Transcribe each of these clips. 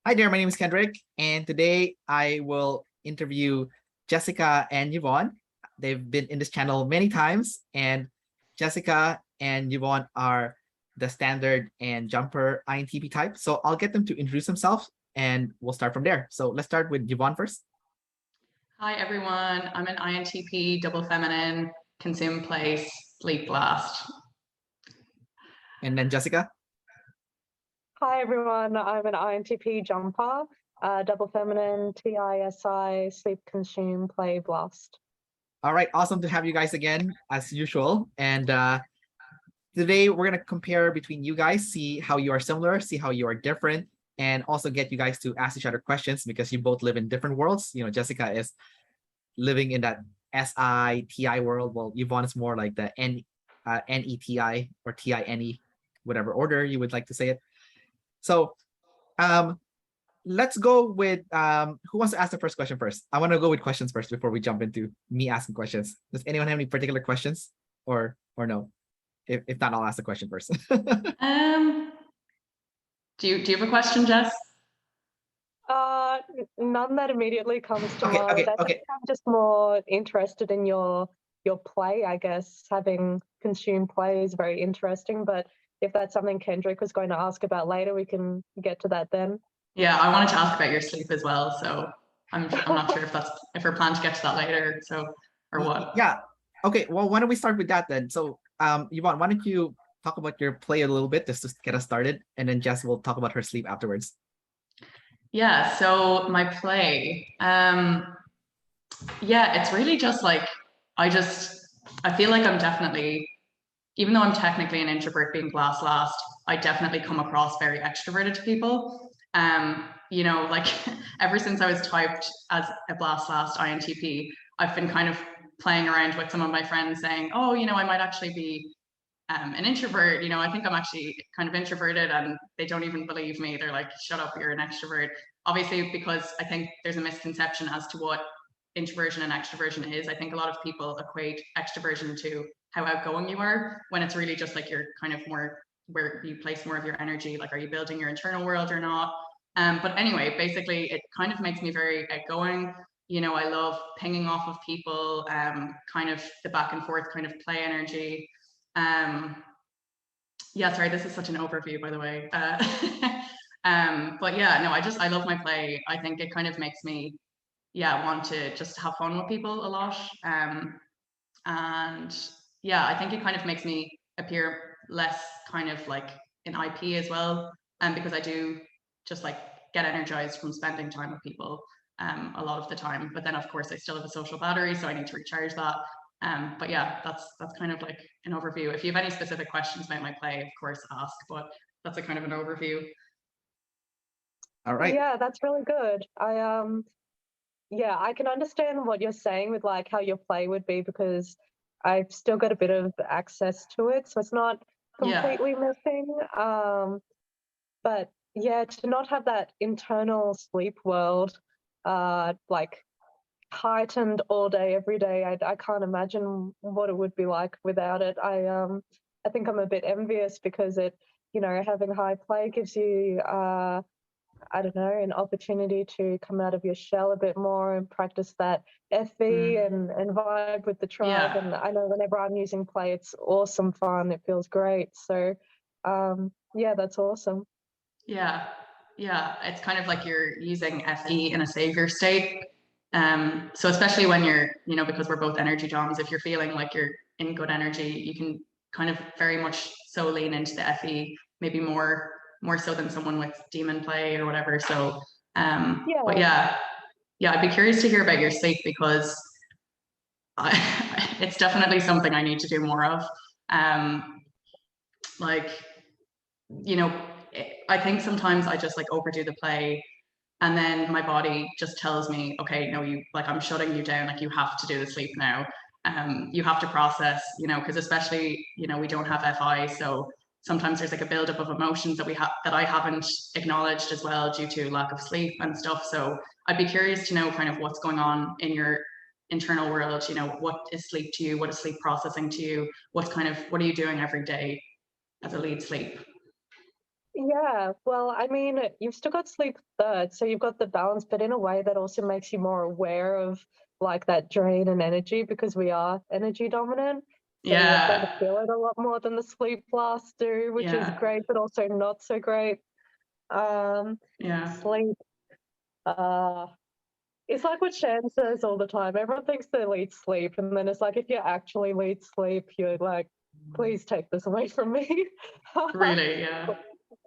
Hi there, my name is Kendrick, and today I will interview Jessica and Yvonne. They've been in this channel many times, and Jessica and Yvonne are the standard and jumper INTP type. So I'll get them to introduce themselves and we'll start from there. So let's start with Yvonne first. Hi everyone, I'm an INTP, double feminine, consume, place, sleep, blast. And then Jessica. Hi everyone, I'm an INTP jumper, double feminine, TISI, sleep, consume, play, blast. All right, awesome to have you guys again as usual. And today we're gonna compare between you guys, see how you are similar, see how you are different, and also get you guys to ask each other questions because you both live in different worlds. You know, Jessica is living in that SITI world, while Yvonne is more like the NETI or TINE, whatever order you would like to say it. So let's go with who wants to ask the first question first? I want to go with questions first before we jump into me asking questions. Does anyone have any particular questions or no? If not, I'll ask the question first. Do you have a question, Jess? None that immediately comes to mind. Okay. I think I'm just more interested in your play, I guess. Having consumed play is very interesting, but if that's something Kendrick was going to ask about later, we can get to that then. Yeah, I wanted to ask about your sleep as well, so I'm not sure if we're planning to get to that later, so or what. Yeah. Okay, well, why don't we start with that then? So Yvonne, why don't you talk about your play a little bit just to get us started, and then Jess will talk about her sleep afterwards. Yeah, so my play, yeah, it's really just like, I feel like I'm definitely, even though I'm technically an introvert being glass last, I definitely come across very extroverted to people. You know, like ever since I was typed as a blast last INTP, I've been kind of playing around with some of my friends saying, oh, you know, I might actually be an introvert. You know, I think I'm actually kind of introverted, and they don't even believe me. They're like, shut up, you're an extrovert. Obviously, because I think there's a misconception as to what introversion and extroversion is. I think a lot of people equate extroversion to how outgoing you are, when it's really just like you're kind of more where you place more of your energy, like are you building your internal world or not. But anyway, basically it kind of makes me very outgoing. You know, I love pinging off of people, kind of the back and forth kind of play energy. Yeah, sorry, this is such an overview, by the way. But yeah, no, I love my play. I think it kind of makes me, yeah, want to just have fun with people a lot. And yeah, I think it kind of makes me appear less kind of like an IP as well. Because I do just like get energized from spending time with people a lot of the time. But then of course I still have a social battery, so I need to recharge that. But yeah, that's kind of like an overview. If you have any specific questions about my play, of course ask, but that's a kind of an overview. All right. Yeah, that's really good. Yeah, I can understand what you're saying with like how your play would be, because I've still got a bit of access to it, so it's not completely missing. But yeah, to not have that internal sleep world, like heightened all day, every day, I can't imagine what it would be like without it. I think I'm a bit envious because it, you know, having high play gives you I don't know, an opportunity to come out of your shell a bit more and practice that FE and vibe with the tribe. Yeah. And I know whenever I'm using play, it's awesome fun. It feels great. So yeah, that's awesome. Yeah, it's kind of like you're using FE in a savior state. So especially when you're, you know, because we're both energy Johns, if you're feeling like you're in good energy, you can kind of very much so lean into the FE, maybe more so than someone with demon play or whatever. So but yeah, I'd be curious to hear about your sleep, because it's definitely something I need to do more of. Like, you know, I think sometimes I just like overdo the play, and then my body just tells me, okay, no, you, like, I'm shutting you down, like you have to do the sleep now. You have to process, you know, because especially, you know, we don't have FI, so sometimes there's like a buildup of emotions that I haven't acknowledged as well due to lack of sleep and stuff. So I'd be curious to know kind of what's going on in your internal world. You know, what is sleep to you? What is sleep processing to you? What are you doing every day as a lead sleep? Yeah, well, I mean, you've still got sleep third, so you've got the balance, but in a way that also makes you more aware of like that drain and energy because we are energy dominant. So you're going to Yeah. feel it a lot more than the sleep blasts do, which is Yeah. great, but also not so great. Yeah. Sleep, uh, it's like what Shan says all the time. Everyone thinks they lead sleep, and then it's like if you actually lead sleep, you're like, please take this away from me. Really, yeah.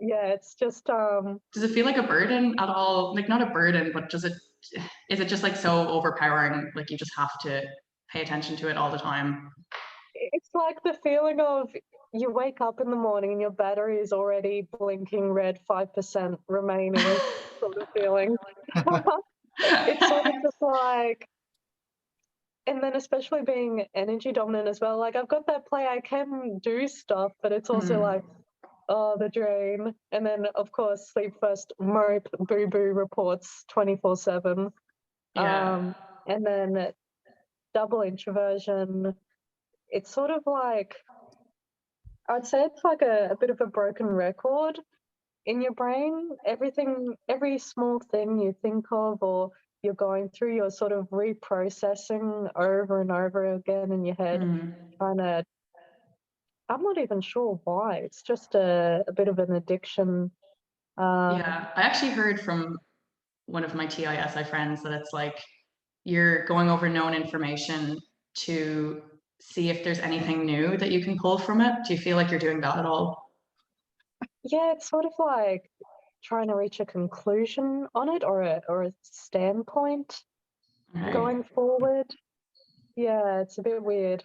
Yeah, it's just Does it feel like a burden at all? Like not a burden, but is it just like so overpowering? Like you just have to pay attention to it all the time? it's like the feeling of you wake up in the morning and your battery is already blinking red, 5% remaining sort of feeling. It's sort of just like, and then especially being energy dominant as well, like I've got that play, I can do stuff, but it's also like, oh, the drain. And then, of course, sleep first, mope, boo boo reports 24/7. Yeah. And then double introversion. It's sort of like, I'd say it's like a bit of a broken record in your brain. Everything, every small thing you think of or you're going through, you're sort of reprocessing over and over again in your head, trying to, I'm not even sure why. It's just a bit of an addiction. Yeah. I actually heard from one of my TISI friends that it's like you're going over known information to see if there's anything new that you can pull from it. Do you feel like you're doing that at all? Yeah, it's sort of like trying to reach a conclusion on it or a standpoint Okay. going forward. Yeah, it's a bit weird.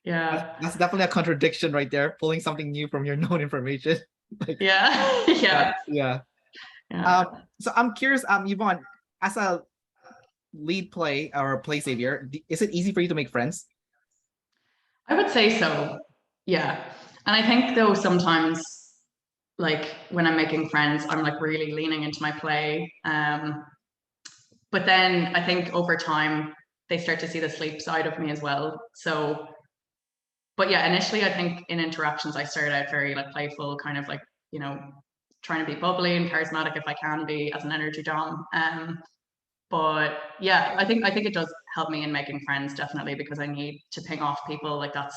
Yeah. That's definitely a contradiction right there, pulling something new from your known information. Like, Yeah. Yeah. yeah. Yeah. So I'm curious, Yvonne, as a lead play or play savior, is it easy for you to make friends? I would say so. Yeah. And I think though sometimes like when I'm making friends, I'm like really leaning into my play. But then I think over time they start to see the sleep side of me as well. So but yeah, initially I think in interactions I started out very like playful, kind of like, you know, trying to be bubbly and charismatic if I can be as an energy dom. But yeah, I think it does help me in making friends definitely because I need to ping off people. Like that's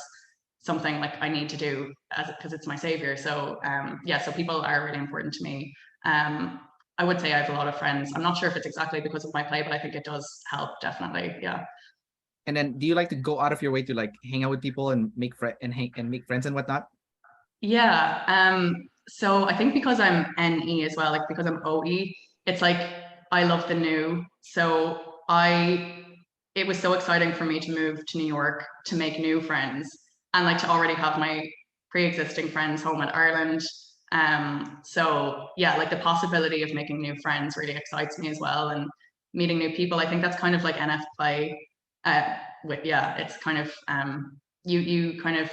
something like I need to do as because it's my savior. So yeah, so people are really important to me. I would say I have a lot of friends. I'm not sure if it's exactly because of my play, but I think it does help definitely. Yeah. And then do you like to go out of your way to like hang out with people and make make friends and whatnot? Yeah. So I think because I'm NE as well, like because I'm OE, it's like I love the new. So it was so exciting for me to move to New York to make new friends and like to already have my pre-existing friends home in Ireland. So yeah, like the possibility of making new friends really excites me as well and meeting new people. I think that's kind of like NF play. Yeah, it's kind of you kind of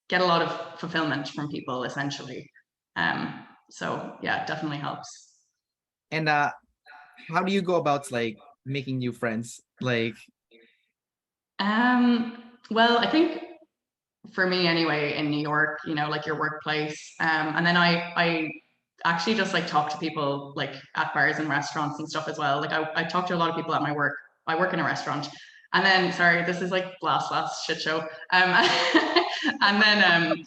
get a lot of fulfillment from people essentially. So yeah, it definitely helps. And how do you go about like making new friends? Like, Well, I think for me anyway, in New York, you know, like your workplace, and then I actually just like talk to people like at bars and restaurants and stuff as well. Like I talk to a lot of people at my work. I work in a restaurant, and then sorry, this is like last shit show. And then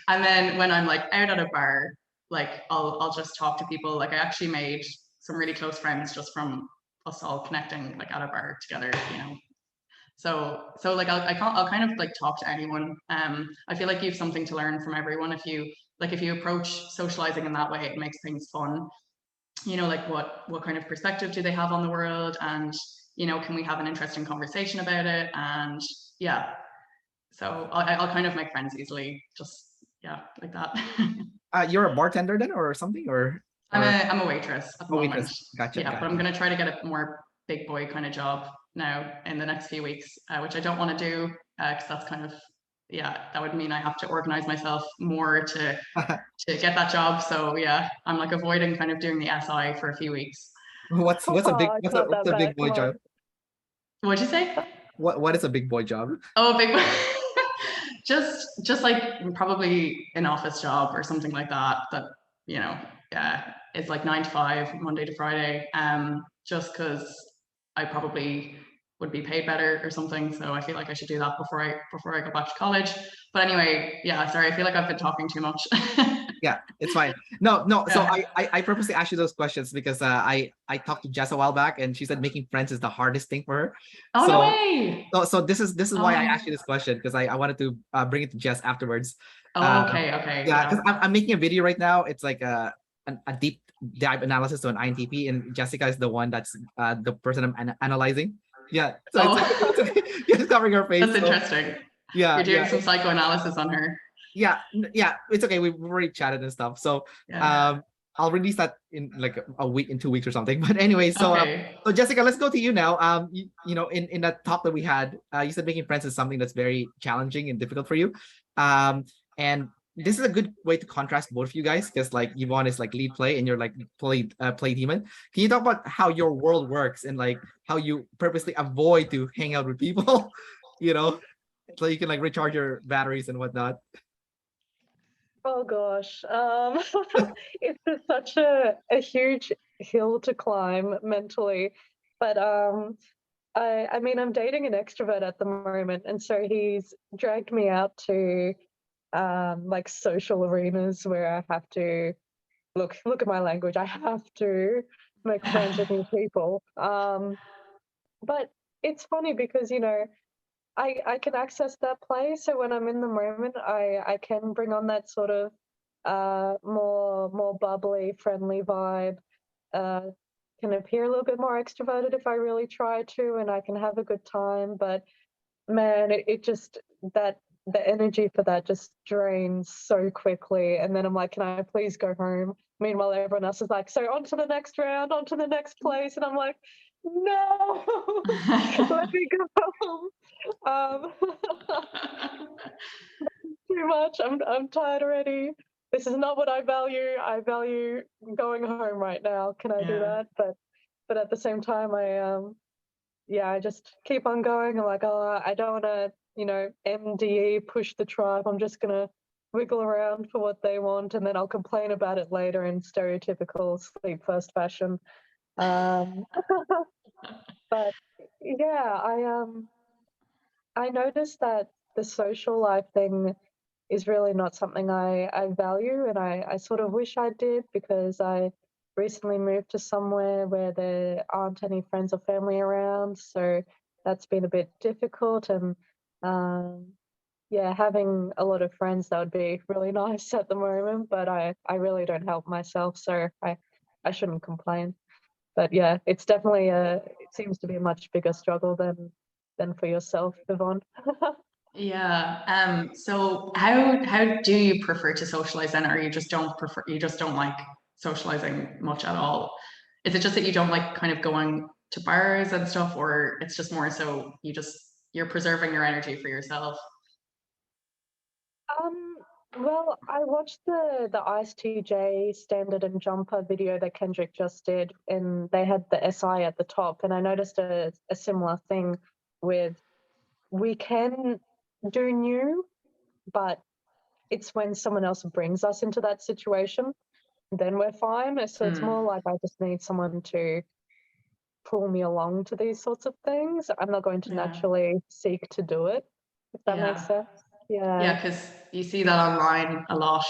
and then when I'm like out at a bar, like I'll just talk to people. Like I actually made some really close friends just from us all connecting like at a bar together, you know. So like I'll kind of like talk to anyone. I feel like you have something to learn from everyone if you approach socializing in that way, it makes things fun. You know, like what kind of perspective do they have on the world, and you know, can we have an interesting conversation about it? And yeah, so I'll kind of make friends easily, just yeah, like that. you're a bartender then, or something, or I'm a waitress at the oh, moment. waitress. Gotcha, Yeah, but I'm gotcha. gonna try to get a more big boy kind of job now in the next few weeks, which I don't want to do because that's kind of yeah, that would mean I have to organize myself more to get that job. So yeah, I'm like avoiding kind of doing the SI for a few weeks. What's a big It's not what's that a bad. big boy Come on. job? What'd you say? What is a big boy job? Oh, big boy. just like probably an office job or something like that. Yeah, it's like 9 to 5, Monday to Friday. Just because I probably would be paid better or something. So I feel like I should do that before I go back to college. But anyway, yeah, sorry, I feel like I've been talking too much. Yeah, it's fine. No. So Yeah. I purposely asked you those questions because I talked to Jess a while back and she said making friends is the hardest thing for her. Oh, So no way. so this is why I Oh. asked you this question, because I wanted to bring it to Jess afterwards. Oh, okay. Yeah, because I'm making a video right now. It's like a deep dive analysis on INTP, and Jessica is the one that's the person I'm analyzing. Yeah, so it's covering her face. That's interesting. Yeah, You're doing some psychoanalysis on her. yeah, it's okay. We've already chatted and stuff. So I'll release that in like a week, in 2 weeks or something. But anyway, so so Jessica, let's go to you now. You know, in that talk that we had, you said making friends is something that's very challenging and difficult for you. And this is a good way to contrast both of you guys, because like Yvonne is like lead play and you're like play demon. Can you talk about how your world works and like how you purposely avoid to hang out with people, you know, so you can like recharge your batteries and whatnot? Oh gosh, it's just such a huge hill to climb mentally. But I mean, I'm dating an extrovert at the moment, and so he's dragged me out to like social arenas where I have to look at my language. I have to make friends with new people. But it's funny because I can access that play. So when I'm in the moment, I can bring on that sort of more bubbly, friendly vibe. Uh, can appear a little bit more extroverted if I really try to, and I can have a good time. But man, it just that the energy for that just drains so quickly. And then I'm like, can I please go home? Meanwhile, everyone else is like, so on to the next round, on to the next place, and I'm like, no, let me go home. Um, too much. I'm tired already. This is not what I value. I value going home right now. Can I do that? But at the same time, I just keep on going. I'm like, oh, I don't want to, MDE push the tribe. I'm just gonna wiggle around for what they want, and then I'll complain about it later in stereotypical sleep first fashion. But yeah, I noticed that the social life thing is really not something I value, and I sort of wish I did, because I recently moved to somewhere where there aren't any friends or family around, so that's been a bit difficult. And having a lot of friends, that would be really nice at the moment, but I really don't help myself, so I shouldn't complain. But yeah, it's definitely it seems to be a much bigger struggle than for yourself, Yvonne. Yeah. So how do you prefer to socialize then, or you just don't like socializing much at all? Is it just that you don't like kind of going to bars and stuff, or it's just more so you're preserving your energy for yourself? Well, I watched the ISTJ standard and jumper video that Kendrick just did, and they had the SI at the top, and I noticed a similar thing with, we can do new, but it's when someone else brings us into that situation, then we're fine. So it's more like I just need someone to pull me along to these sorts of things. I'm not going to naturally seek to do it, if that makes sense. Yeah, because you see that online a lot,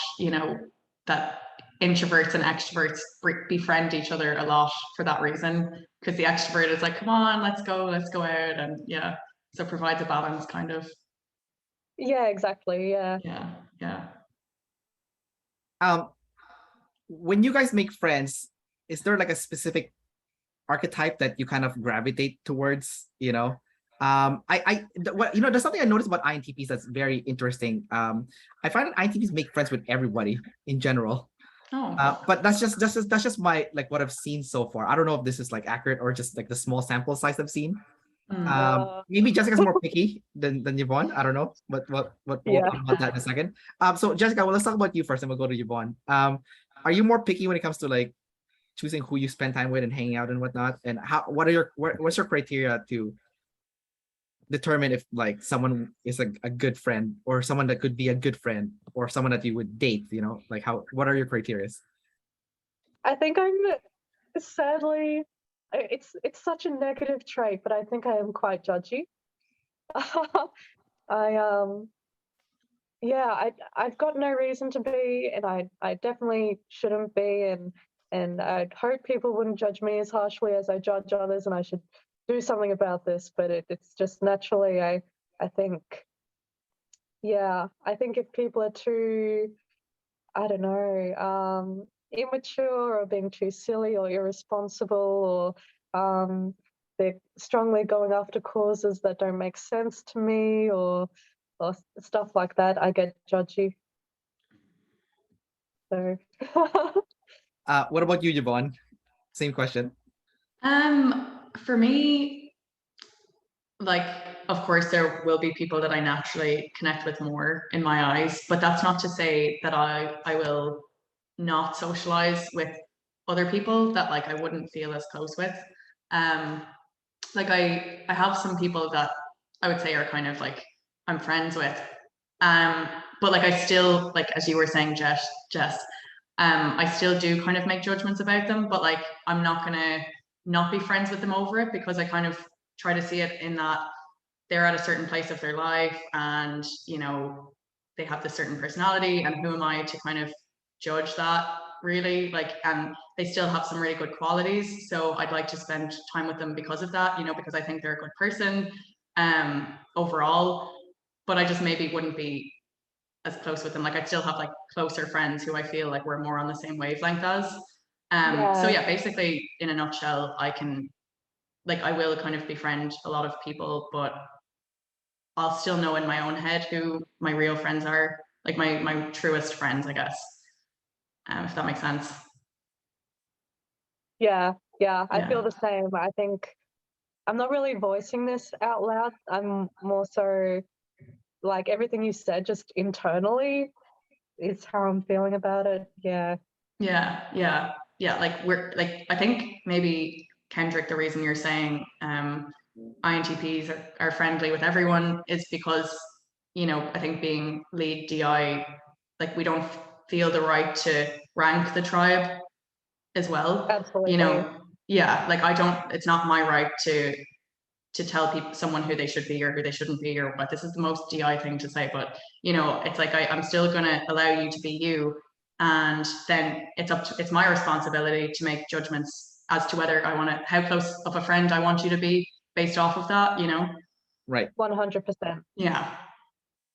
that introverts and extroverts befriend each other a lot for that reason, because the extrovert is like, come on, let's go out, and so it provides a balance kind of. Yeah, exactly. Yeah. When you guys make friends, is there like a specific archetype that you kind of gravitate towards? There's something I noticed about INTPs that's very interesting. I find that INTPs make friends with everybody in general. But that's just my, like, what I've seen so far. I don't know if this is like accurate or just like the small sample size I've seen. Maybe Jessica's more picky than Yvonne. I don't know, but we'll talk about that in a second. So Jessica, well, let's talk about you first, and we'll go to Yvonne. Are you more picky when it comes to like choosing who you spend time with and hanging out and whatnot? And what's your criteria to determine if like someone is a good friend or someone that could be a good friend or someone that you would date, you know, like what are your criteria? I think I'm sadly, it's such a negative trait, but I think I am quite judgy. I yeah, I've got no reason to be, and I definitely shouldn't be, and I'd hope people wouldn't judge me as harshly as I judge others, and I should do something about this. But it's just naturally, I think, yeah, I think if people are too, I don't know, immature or being too silly or irresponsible, or they're strongly going after causes that don't make sense to me, or stuff like that, I get judgy. So What about you, Yvonne? Same question. For me, like, of course, there will be people that I naturally connect with more in my eyes, but that's not to say that I will not socialize with other people that like I wouldn't feel as close with. Like I have some people that I would say are kind of like I'm friends with. But like I still, like as you were saying, Jess, I still do kind of make judgments about them, but like I'm not gonna not be friends with them over it, because I kind of try to see it in that they're at a certain place of their life, and you know, they have this certain personality, and who am I to kind of judge that, really? Like, and they still have some really good qualities, so I'd like to spend time with them because of that, you know, because I think they're a good person overall, but I just maybe wouldn't be as close with them. Like I'd still have like closer friends who I feel like we're more on the same wavelength as. So yeah, yeah, basically in a nutshell, I can, like, I will kind of befriend a lot of people, but I'll still know in my own head who my real friends are, like my truest friends, I guess. If that makes sense. yeah, I feel Yeah. the same. I think I'm not really voicing this out loud. I'm more so like everything you said, just internally is how I'm feeling about it. Yeah. Yeah. Like we're like, I think maybe Kendrick, the reason you're saying INTPs are friendly with everyone is because, you know, I think being lead DI, like we don't feel the right to rank the tribe as well. You Absolutely. know, yeah, like I don't, it's not my right to tell people someone who they should be or who they shouldn't be, or what. This is the most DI thing to say, but you know, it's like I'm still gonna allow you to be you, and then it's my responsibility to make judgments as to whether I want to, how close of a friend I want you to be based off of that, you know. Right. 100%. Yeah.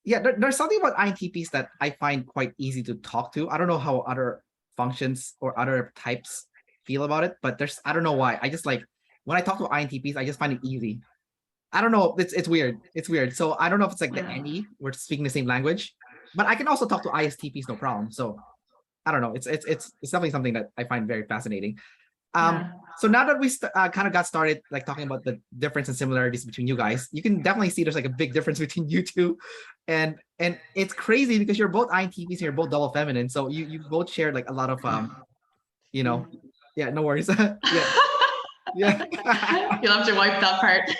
Yeah, there's something about INTPs that I find quite easy to talk to. I don't know how other functions or other types feel about it, but there's, I don't know why. I just like when I talk to INTPs, I just find it easy. I don't know. It's weird. It's weird. So I don't know if it's like the Yeah. NE, we're speaking the same language, but I can also talk to ISTPs, no problem. So I don't know. It's definitely something that I find very fascinating. Yeah. So now that we kind of got started like talking about the difference and similarities between you guys, you can definitely see there's like a big difference between you two, and it's crazy because you're both INTPs and you're both double feminine, so you both share like a lot of you know, yeah, no worries, yeah, yeah, You'll have to wipe that part.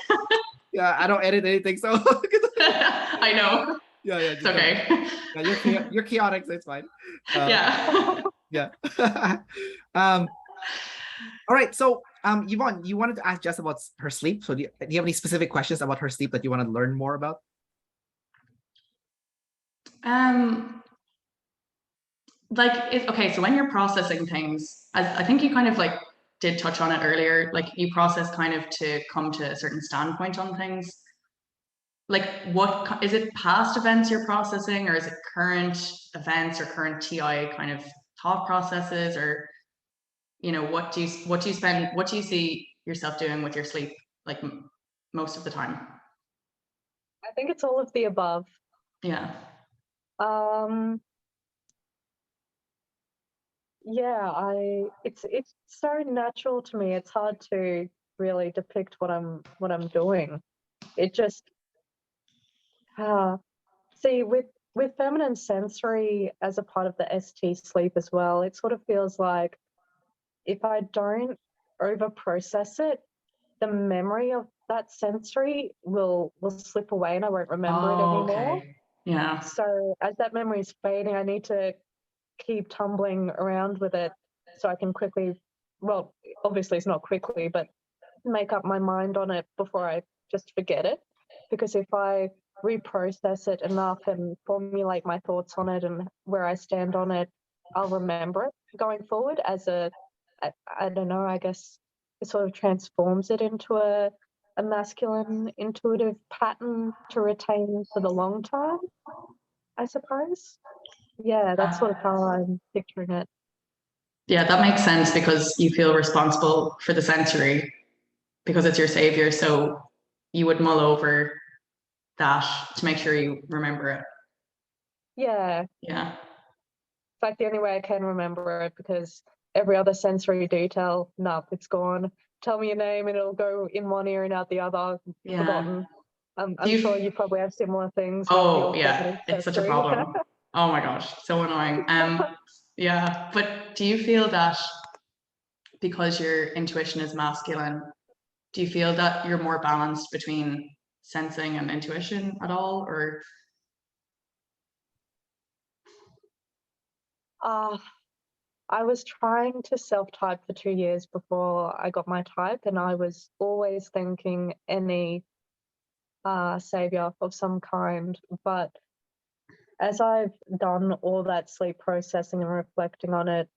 yeah, I don't edit anything, so I know. yeah, It's okay. yeah, you're chaotic, so it's fine. Yeah. Yeah. um all right, so Yvonne, you wanted to ask Jess about her sleep, so do you have any specific questions about her sleep that you want to learn more about? Um, like okay, so when you're processing things, I think you kind of like did touch on it earlier, like you process kind of to come to a certain standpoint on things. Like what is it, past events you're processing, or is it current events or current TI kind of thought processes, or you know, what do you spend, what do you see yourself doing with your sleep, like most of the time? I think it's all of the above. Yeah. Um, yeah, it's so natural to me. It's hard to really depict what I'm doing. It just see with feminine sensory as a part of the ST sleep as well, it sort of feels like if I don't over process it, the memory of that sensory will slip away and I won't remember it anymore. Okay. Yeah. So as that memory is fading, I need to keep tumbling around with it so I can quickly, well, obviously it's not quickly, but make up my mind on it before I just forget it. Because if I reprocess it enough and formulate my thoughts on it and where I stand on it, I'll remember it going forward as I don't know, I guess it sort of transforms it into a masculine intuitive pattern to retain for the long term, I suppose. Yeah, that's sort of how I'm picturing it. Yeah, that makes sense because you feel responsible for the sensory because it's your savior. So you would mull over that to make sure you remember it. Yeah. Yeah. It's like the only way I can remember it because every other sensory detail, no, it's gone. Tell me your name and it'll go in one ear and out the other, Yeah. forgotten. I'm sure you probably have similar things with Oh, your yeah, feminine it's such a sensory. problem. Oh my gosh, so annoying. Yeah, but do you feel that because your intuition is masculine, do you feel that you're more balanced between sensing and intuition at all, or? I was trying to self-type for 2 years before I got my type, and I was always thinking any savior of some kind. But as I've done all that sleep processing and reflecting on it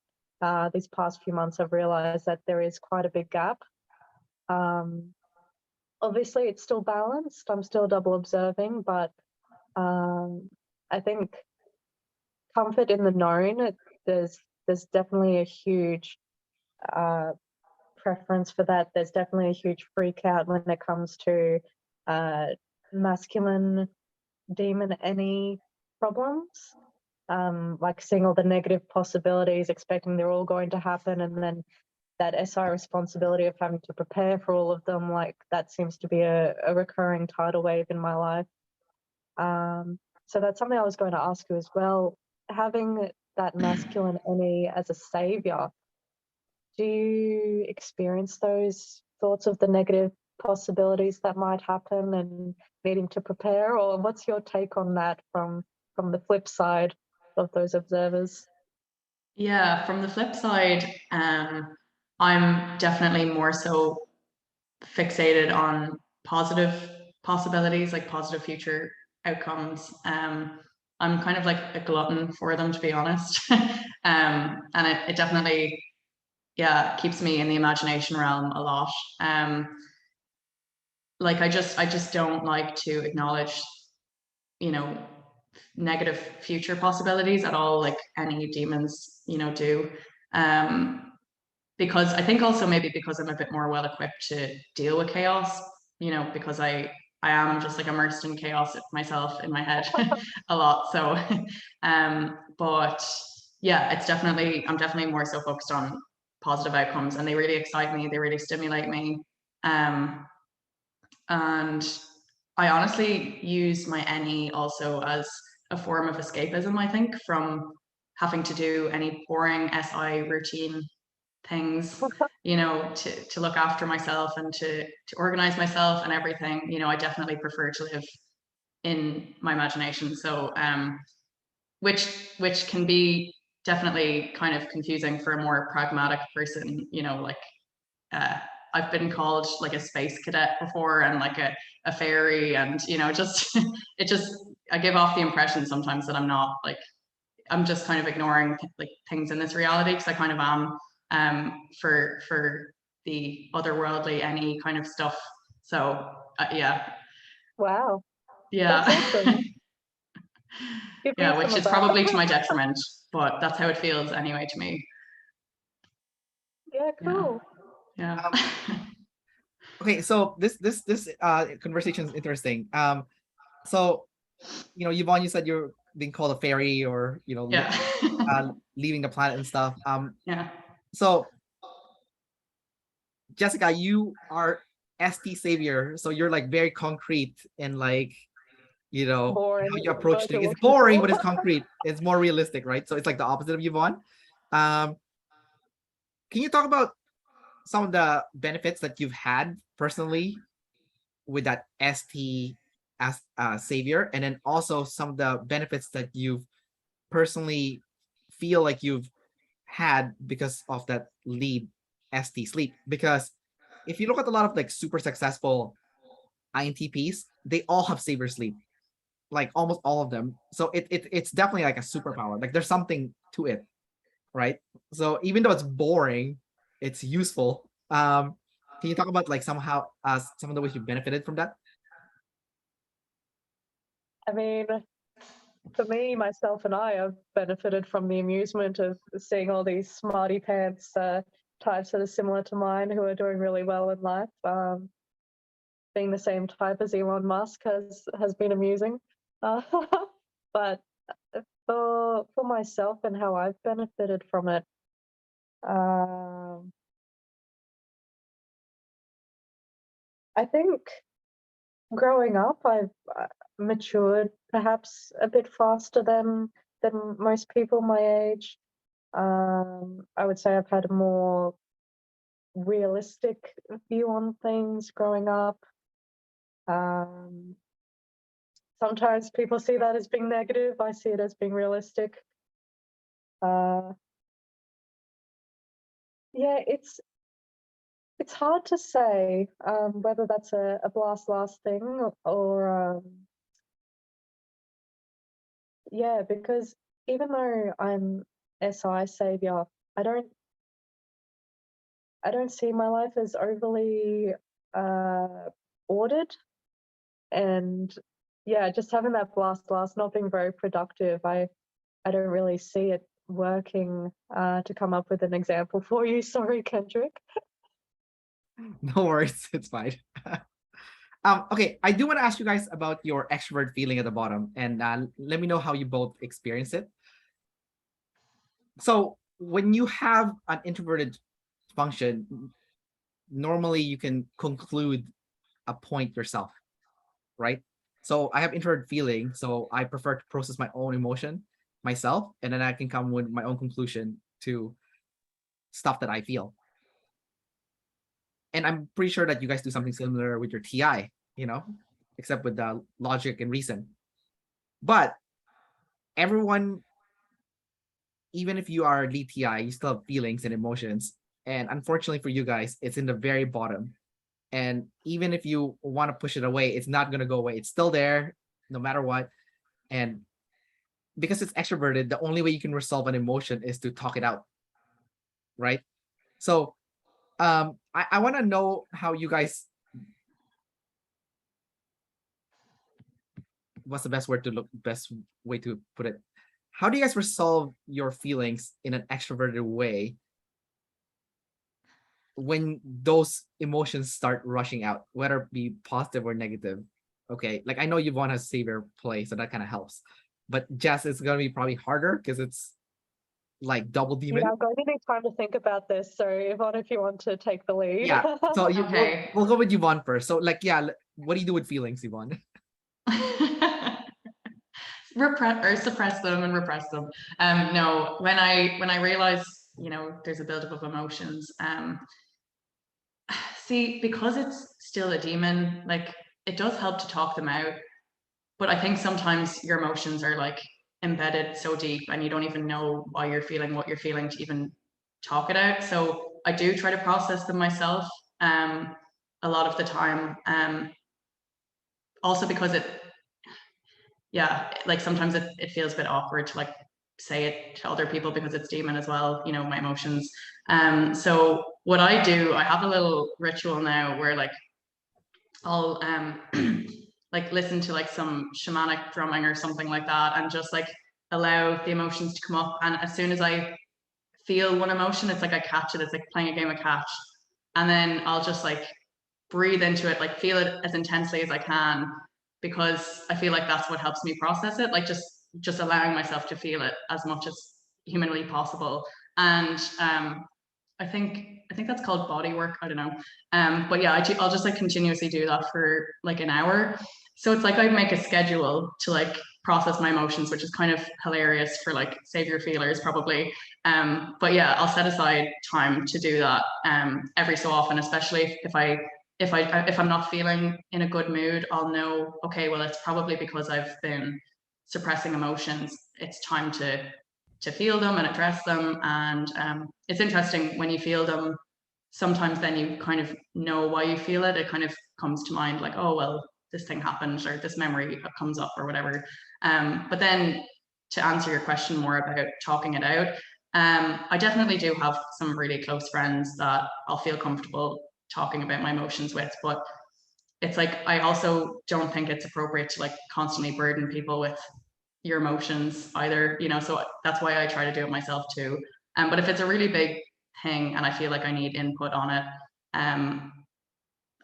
these past few months, I've realized that there is quite a big gap. Obviously, it's still balanced. I'm still double observing, but I think comfort in the known, there's definitely a huge preference for that. There's definitely a huge freak out when it comes to masculine demon any problems, like seeing all the negative possibilities, expecting they're all going to happen, and then that SI responsibility of having to prepare for all of them, like that seems to be a recurring tidal wave in my life. So that's something I was going to ask you as well. Having that masculine any as a savior, do you experience those thoughts of the negative possibilities that might happen and needing to prepare, or what's your take on that from the flip side of those observers? Yeah, from the flip side, I'm definitely more so fixated on positive possibilities, like positive future outcomes. I'm kind of like a glutton for them, to be honest. And it definitely, yeah, keeps me in the imagination realm a lot. Like I just don't like to acknowledge, you know, negative future possibilities at all, like any demons, do. Because I think also maybe because I'm a bit more well equipped to deal with chaos, because I am just like immersed in chaos myself in my head a lot. So, but yeah, I'm definitely more so focused on positive outcomes, and they really excite me. They really stimulate me. And I honestly use my NE also as a form of escapism, I think, from having to do any boring SI routine things, to look after myself and to organize myself and everything. I definitely prefer to live in my imagination. So which can be definitely kind of confusing for a more pragmatic person, like I've been called like a space cadet before and like a fairy, and just it just I give off the impression sometimes that I'm just kind of ignoring like things in this reality, because I kind of am for the otherworldly any kind of stuff. So yeah. Wow. Yeah. That's awesome. Yeah, which is probably to my detriment, but that's how it feels anyway to me. Yeah, cool. Yeah. Okay, so this conversation is interesting. So Yvonne, you said you're being called a fairy, or yeah. leaving the planet and stuff. Yeah. So Jessica, you are ST savior, so you're like very concrete in like Boring. how you approach things. It's boring, but it's concrete. It's more realistic, right? So it's like the opposite of Yvonne. Can you talk about some of the benefits that you've had personally with that ST as savior, and then also some of the benefits that you've personally feel like you've had because of that lead ST sleep. Because if you look at a lot of like super successful INTPs, they all have savior sleep, like almost all of them. So it's definitely like a superpower. Like there's something to it, right? So even though it's boring, it's useful. Can you talk about like somehow some of the ways you benefited from that? I mean, for me, myself and I have benefited from the amusement of seeing all these smarty pants types that are similar to mine who are doing really well in life. Being the same type as Elon Musk has been amusing. But for myself and how I've benefited from it, I think growing up, I've matured perhaps a bit faster than most people my age. I would say I've had a more realistic view on things growing up. Sometimes people see that as being negative. I see it as being realistic. Yeah, it's hard to say whether that's a last thing or yeah, because even though I'm SI savior, I don't see my life as overly ordered, and yeah, just having that blast, not being very productive. I don't really see it working to come up with an example for you. Sorry, Kendrick. No worries, it's fine. Okay, I do want to ask you guys about your extrovert feeling at the bottom, and let me know how you both experience it. So when you have an introverted function, normally you can conclude a point yourself, right? So I have introvert feeling, so I prefer to process my own emotion myself, and then I can come with my own conclusion to stuff that I feel. And I'm pretty sure that you guys do something similar with your TI, except with the logic and reason. But everyone, even if you are lead TI, you still have feelings and emotions. And unfortunately for you guys, it's in the very bottom. And even if you want to push it away, it's not going to go away. It's still there no matter what. And because it's extroverted, the only way you can resolve an emotion is to talk it out, right? So I want to know how you guys, what's the best way to put it? How do you guys resolve your feelings in an extroverted way when those emotions start rushing out, whether it be positive or negative? Okay, like I know Yvonne has savior play, so that kind of helps. But Jess, it's gonna be probably harder because it's like double demon. Yeah, I'm going to need time to think about this. So Yvonne, if you want to take the lead. Yeah. So Okay. we'll go with Yvonne first. So like, yeah, what do you do with feelings, Yvonne? Suppress them and repress them. No, when I realize, there's a buildup of emotions, see, because it's still a demon, like it does help to talk them out. But I think sometimes your emotions are like embedded so deep and you don't even know why you're feeling what you're feeling to even talk it out. So I do try to process them myself a lot of the time. Also because like sometimes it feels a bit awkward to like say it to other people because it's demon as well, my emotions. So what I do, I have a little ritual now where like I'll like listen to like some shamanic drumming or something like that and just like allow the emotions to come up. And as soon as I feel one emotion, it's like I catch it. It's like playing a game of catch. And then I'll just like breathe into it, like feel it as intensely as I can, because I feel like that's what helps me process it. Like just allowing myself to feel it as much as humanly possible. And I think that's called body work. I don't know. But yeah, I'll just like continuously do that for like an hour. So it's like I make a schedule to like process my emotions, which is kind of hilarious for like savior feelers probably. But yeah, I'll set aside time to do that every so often, especially if I'm not feeling in a good mood. I'll know, okay, well, it's probably because I've been suppressing emotions. It's time to feel them and address them. And it's interesting when you feel them, sometimes then you kind of know why you feel it. It kind of comes to mind like, oh, well, this thing happened, or this memory comes up, or whatever. But then to answer your question more about talking it out, I definitely do have some really close friends that I'll feel comfortable talking about my emotions with, but it's like, I also don't think it's appropriate to like constantly burden people with your emotions either, you know, so that's why I try to do it myself too. But if it's a really big thing and I feel like I need input on it,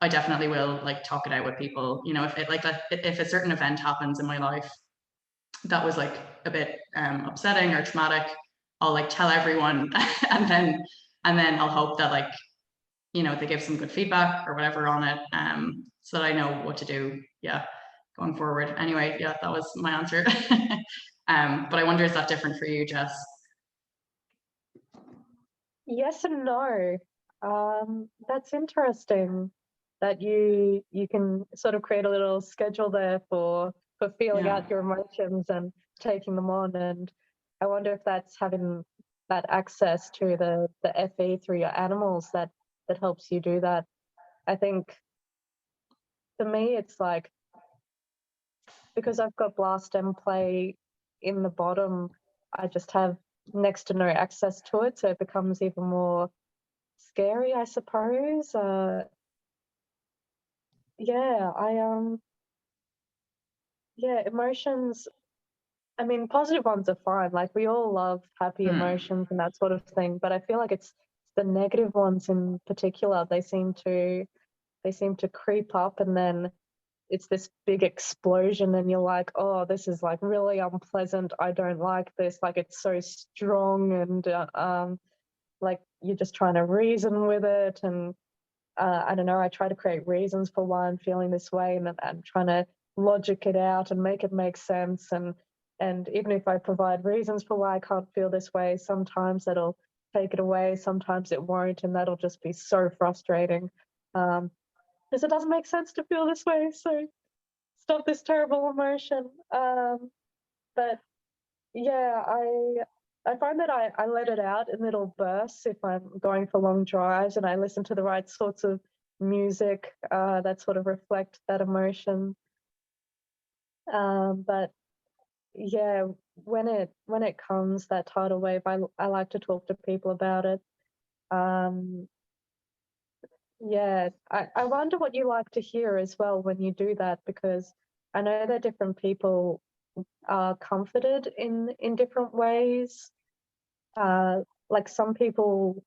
I definitely will like talk it out with people. You know, if it like if a certain event happens in my life that was like a bit upsetting or traumatic, I'll like tell everyone and then I'll hope that like, you know, they give some good feedback or whatever on it, so that I know what to do, yeah, going forward. Anyway, yeah, that was my answer. But I wonder, is that different for you, Jess? Yes and no. That's interesting that you can sort of create a little schedule there for feeling Yeah. out your emotions and taking them on. And I wonder if that's having that access to the FE through your animals that helps you do that. I think for me, it's like, because I've got blast and play in the bottom, I just have next to no access to it, so it becomes even more scary, I suppose. Yeah, emotions. I mean, positive ones are fine. Like, we all love happy emotions and that sort of thing, but I feel like it's the negative ones in particular. They seem to creep up, and then it's this big explosion, and you're like, oh, this is like really unpleasant. I don't like this. Like, it's so strong, and like you're just trying to reason with it. And I don't know, I try to create reasons for why I'm feeling this way, and I'm trying to logic it out and make it make sense. And even if I provide reasons for why I can't feel this way, sometimes that'll take it away, sometimes it won't, and that'll just be so frustrating. Because it doesn't make sense to feel this way, so stop this terrible emotion. But yeah, I find that I let it out in little bursts if I'm going for long drives, and I listen to the right sorts of music that sort of reflect that emotion. But yeah, when it comes, that tidal wave, I like to talk to people about it. Yeah, I wonder what you like to hear as well when you do that, because I know that different people are comforted in different ways. Like, some people,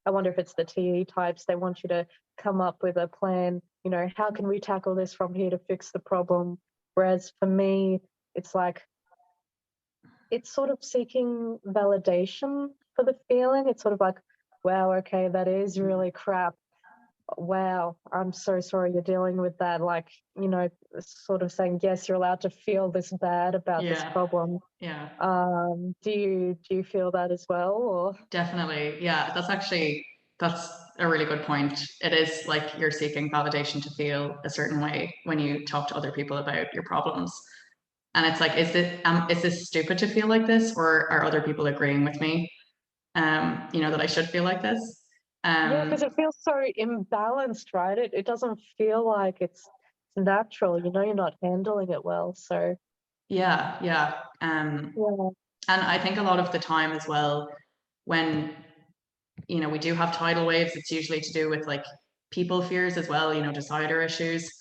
I wonder if it's the TE types, they want you to come up with a plan, you know, how can we tackle this from here to fix the problem? Whereas for me, it's like, it's sort of seeking validation for the feeling. It's sort of like, wow, okay, that is really crap. Wow, I'm so sorry you're dealing with that. Like, you know, sort of saying, yes, you're allowed to feel this bad about this problem. Yeah. Do you feel that as well, or? Definitely. Yeah, that's a really good point. It is like you're seeking validation to feel a certain way when you talk to other people about your problems. And it's like, is this stupid to feel like this, or are other people agreeing with me? You know, that I should feel like this. Yeah, because it feels so imbalanced, right? It doesn't feel like it's natural. You know, you're not handling it well. So yeah. yeah. And I think a lot of the time as well, when, you know, we do have tidal waves, it's usually to do with like people fears as well, you know, decider issues.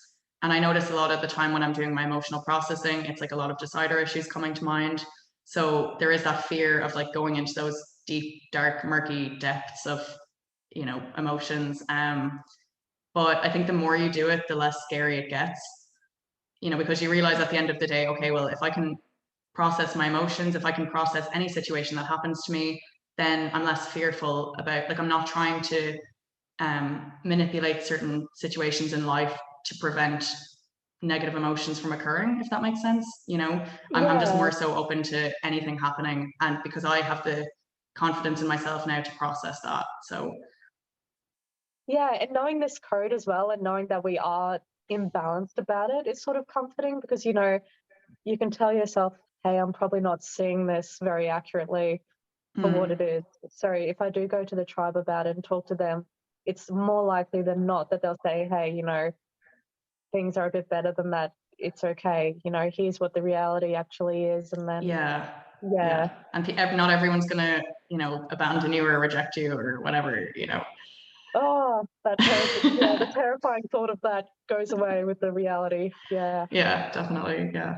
And I notice a lot of the time when I'm doing my emotional processing, it's like a lot of decider issues coming to mind. So there is that fear of like going into those deep, dark, murky depths of, you know, emotions. But I think the more you do it, the less scary it gets, you know, because you realize at the end of the day, okay, well, if I can process my emotions, if I can process any situation that happens to me, then I'm less fearful about, like, I'm not trying to manipulate certain situations in life to prevent negative emotions from occurring, if that makes sense. You know, I'm just more so open to anything happening, and because I have the confidence in myself now to process that. So yeah, and knowing this code as well, and knowing that we are imbalanced about it, it's sort of comforting, because you know, you can tell yourself, hey, I'm probably not seeing this very accurately for what it is. So if I do go to the tribe about it and talk to them, it's more likely than not that they'll say, hey, you know, things are a bit better than that. It's okay. You know, here's what the reality actually is. And then, yeah. And not everyone's going to, you know, abandon you or reject you or whatever, you know. Oh, that the terrifying thought of that goes away with the reality. Yeah. Yeah, definitely. Yeah.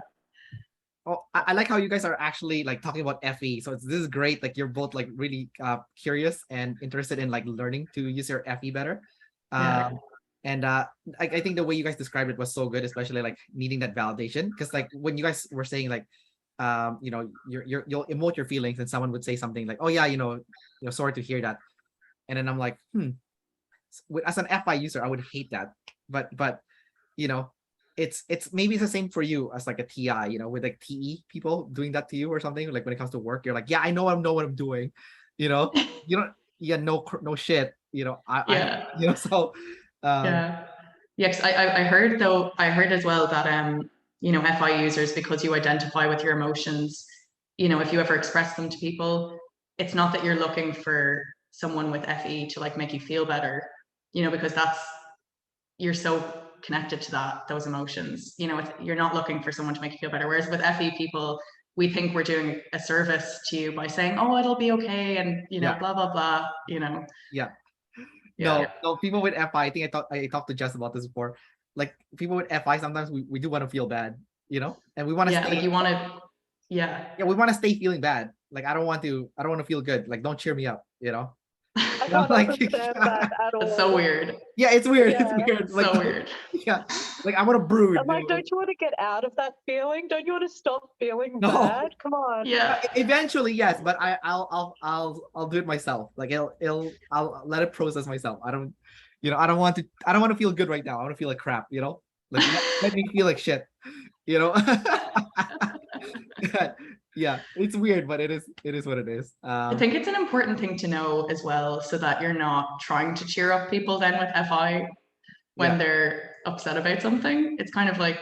Oh, I like how you guys are actually like talking about FE. So this is great. Like you're both like really curious and interested in like learning to use your FE better. And I think the way you guys described it was so good, especially like needing that validation. Because like when you guys were saying like, you know, you'll emote your feelings, and someone would say something like, "Oh yeah, you know, sorry to hear that," and then I'm like, as an FI user, I would hate that. But you know, it's maybe it's the same for you as like a TI, you know, with like TE people doing that to you or something. Like when it comes to work, you're like, yeah, I know what I'm doing, you know, you don't, yeah, no shit, you know, I you know, so yeah, 'cause I heard though, I heard as well that you know, FI users, because you identify with your emotions, you know, if you ever express them to people, it's not that you're looking for someone with FE to like make you feel better, you know, because you're so connected to those emotions, you know, you're not looking for someone to make you feel better. Whereas with FE people, we think we're doing a service to you by saying, oh, it'll be okay, and you know, blah blah blah, you know. No, people with FI, I think I talked to Jess about this before. Like people with FI, sometimes we do want to feel bad, you know, and we want to stay. Like you want to, we want to stay feeling bad. Like I don't want to feel good. Like don't cheer me up, you know. I can't understand that at all. It's so weird. Yeah, it's weird. It's weird. Like, so weird. Yeah, like I want to brood. I'm like, don't you want to get out of that feeling? Don't you want to stop feeling No. bad? Come on. Yeah. Eventually, yes, but I'll do it myself. Like I'll let it process myself. I don't, you know, I don't want to feel good right now. I want to feel like crap. You know, like let me feel like shit. You know. Yeah, it's weird, but it is what it is. I think it's an important thing to know as well, so that you're not trying to cheer up people then with FI when they're upset about something. It's kind of like,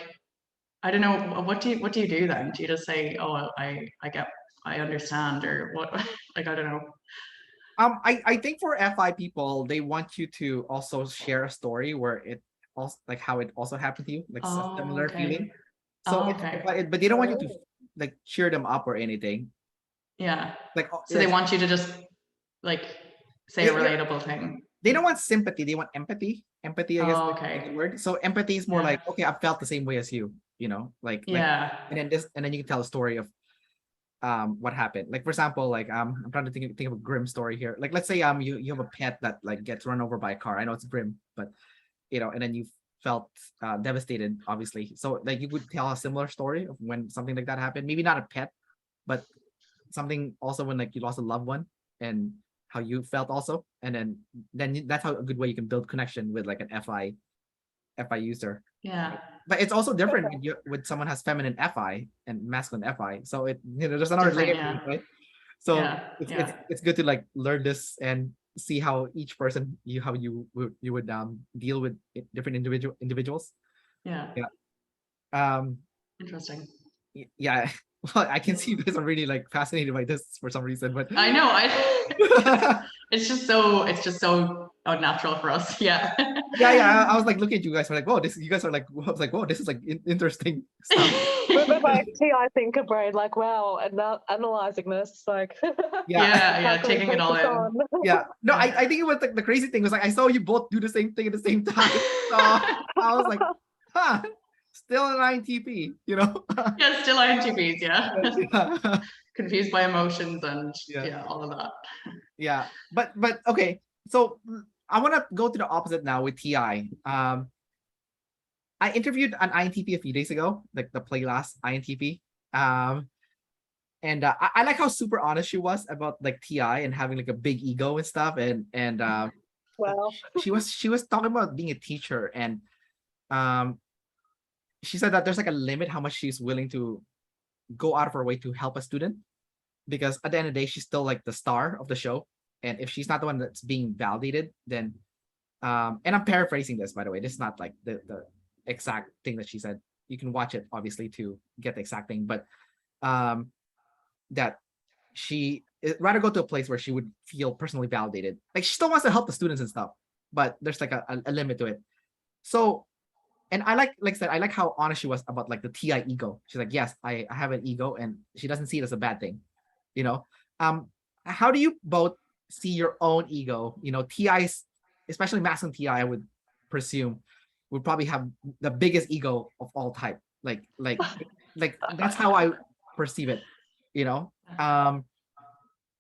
I don't know, what do you do then? Do you just say, oh, I understand, or what? Like, I don't know. I think for FI people, they want you to also share a story where it also like how it also happened to you, like a similar feeling. So but they don't want you to like cheer them up or anything. Yeah. Like so they want you to just like say a relatable thing. They don't want sympathy, they want empathy. Empathy, I guess is the word. So empathy is more like, okay, I felt the same way as you, you know, like and then you can tell a story of what happened. Like for example, like I'm trying to think of a grim story here. Like let's say you have a pet that like gets run over by a car. I know it's grim, but you know, and then you felt devastated, obviously. So like you would tell a similar story of when something like that happened. Maybe not a pet, but something also when like you lost a loved one and how you felt also. And then that's how a good way you can build connection with like an FI user. Yeah. But it's also different when someone has feminine FI and masculine FI. So it, you know, there's another layer, right? So it's good to like learn this and see how each person you would deal with different individuals. Yeah. Interesting. Yeah. Well, I can see you guys are really like fascinated by this for some reason, but I know it's just so unnatural for us. Yeah. I was like looking at you guys. I'm like, whoa, you guys are like, I was like, whoa, this is like interesting stuff. We're like TI thinker brain, like, wow, and now analyzing this, like, taking it all in. Yeah, no, I think it was like the crazy thing was like I saw you both do the same thing at the same time. So I was like, huh. Still an INTP, you know? Yeah, still INTPs, yeah. Confused by emotions and all of that. Yeah, but okay. So I want to go to the opposite now with TI. I interviewed an INTP a few days ago, like the Playlast INTP. And I like how super honest she was about like TI and having like a big ego and stuff. And well, she was talking about being a teacher and she said that there's like a limit how much she's willing to go out of her way to help a student, because at the end of the day, she's still like the star of the show. And if she's not the one that's being validated, then and I'm paraphrasing this, by the way, this is not like the exact thing that she said. You can watch it obviously to get the exact thing, but that she rather go to a place where she would feel personally validated. Like she still wants to help the students and stuff, but there's like a limit to it. So, and I like I said, I like how honest she was about like the TI ego. She's like, yes, I have an ego, and she doesn't see it as a bad thing, you know. How do you both see your own ego? You know, TIs, especially masculine TI, I would presume, would probably have the biggest ego of all type. Like that's how I perceive it, you know.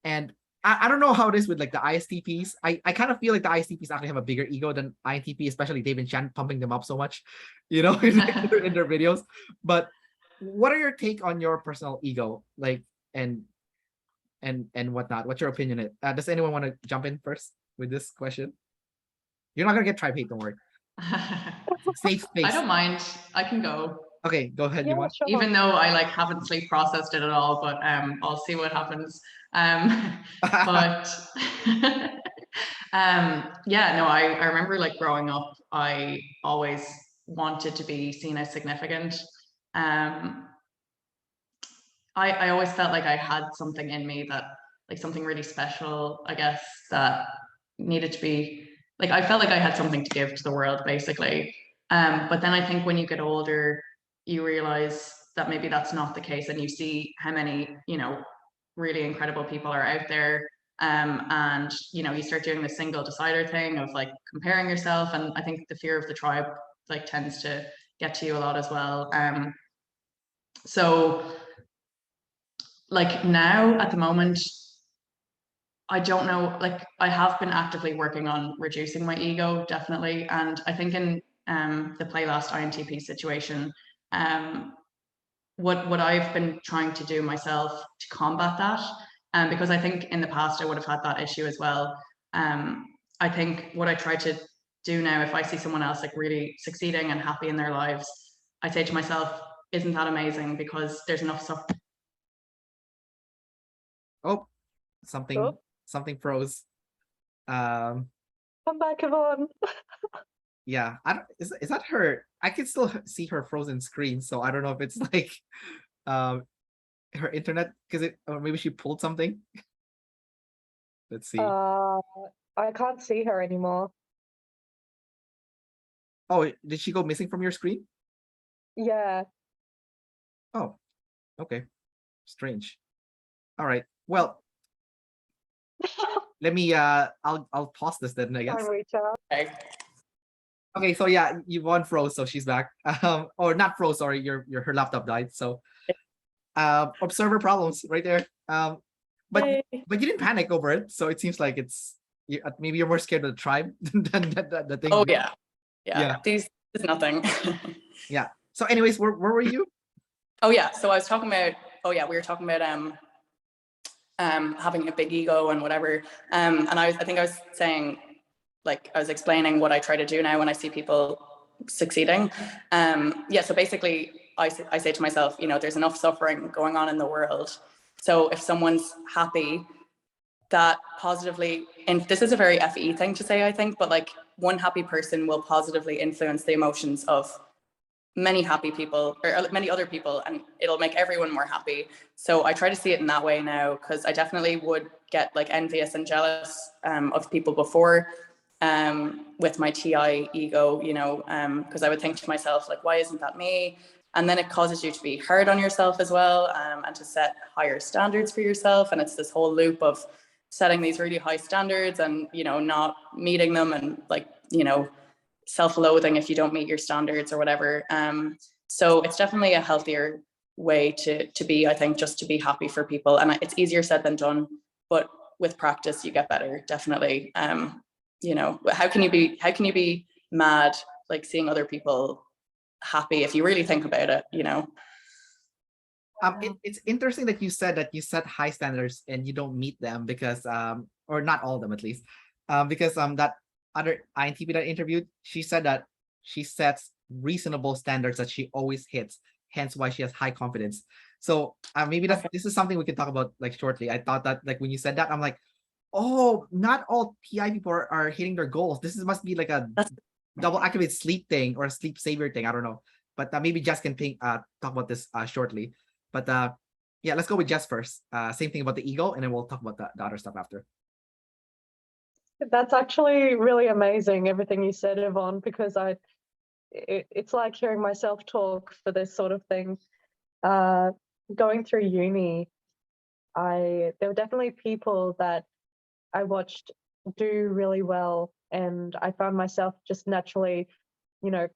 And I don't know how it is with like the ISTPs. I kind of feel like the ISTPs actually have a bigger ego than INTP, especially Dave and Chan pumping them up so much, you know, in their videos. But what are your take on your personal ego, like, and whatnot? What's your opinion? Does anyone want to jump in first with this question? You're not gonna get tribe hate, don't worry. Safe space. I don't mind. I can go. Okay, go ahead. Yeah, You want? sure. Even though I like haven't sleep processed it at all, but I'll see what happens. But yeah, no, I remember like growing up, I always wanted to be seen as significant. I always felt like I had something in me that, like, something really special, I guess, that needed to be, like, I felt like I had something to give to the world, basically. But then I think when you get older, you realize that maybe that's not the case, and you see how many, you know, really incredible people are out there. And, you know, you start doing the single decider thing of like comparing yourself. And I think the fear of the tribe like tends to get to you a lot as well. So like now at the moment, I don't know, like I have been actively working on reducing my ego, definitely. And I think in the Playlast INTP situation, what I've been trying to do myself to combat that, because I think in the past I would have had that issue as well. I think what I try to do now, if I see someone else like really succeeding and happy in their lives, I say to myself, isn't that amazing? Because there's enough stuff. Oh, something froze. Come back, Yvonne. Yeah, I don't, is that her? I can still see her frozen screen, so I don't know if it's like her internet, because it, or maybe she pulled something. Let's see. I can't see her anymore. Oh, did she go missing from your screen? Yeah. Oh, okay. Strange. All right. Well, let me I'll pause this then, I guess. I'll reach out. Okay. Okay, so yeah, Yvonne froze, so she's back. Or not froze, sorry, her laptop died. So observer problems right there. But you didn't panic over it, so it seems like it's maybe you're more scared of the tribe than the thing. Oh yeah. These is nothing. Yeah. So anyways, where were you? Oh yeah, so I was talking about, we were talking about having a big ego and whatever. And I think I was saying, like, I was explaining what I try to do now when I see people succeeding. So basically I say to myself, you know, there's enough suffering going on in the world. So if someone's happy, that positively, and this is a very FE thing to say, I think, but like one happy person will positively influence the emotions of many happy people or many other people, and it'll make everyone more happy. So I try to see it in that way now, because I definitely would get like envious and jealous of people before with my TI ego, you know, because I would think to myself, like, why isn't that me? And then it causes you to be hard on yourself as well, and to set higher standards for yourself. And it's this whole loop of setting these really high standards and, you know, not meeting them, and like, you know, self-loathing if you don't meet your standards or whatever. So it's definitely a healthier way to be, I think, just to be happy for people. And it's easier said than done, but with practice you get better, definitely. You know, how can you be mad like seeing other people happy if you really think about it, you know? It's interesting that you said that you set high standards and you don't meet them, because or not all of them at least, because that other INTP that I interviewed, she said that she sets reasonable standards that she always hits, hence why she has high confidence. So maybe this is something we can talk about like shortly. I thought that like when you said that, I'm like, oh, not all TI people are hitting their goals. Must be like a double activate sleep thing or a sleep savior thing. I don't know, but maybe Jess can talk about this shortly. But yeah, let's go with Jess first. Same thing about the ego, and then we'll talk about the other stuff after. That's actually really amazing, everything you said, Yvonne, because it's like hearing myself talk for this sort of thing. Going through uni, there were definitely people that I watched do really well, and I found myself just naturally, you know,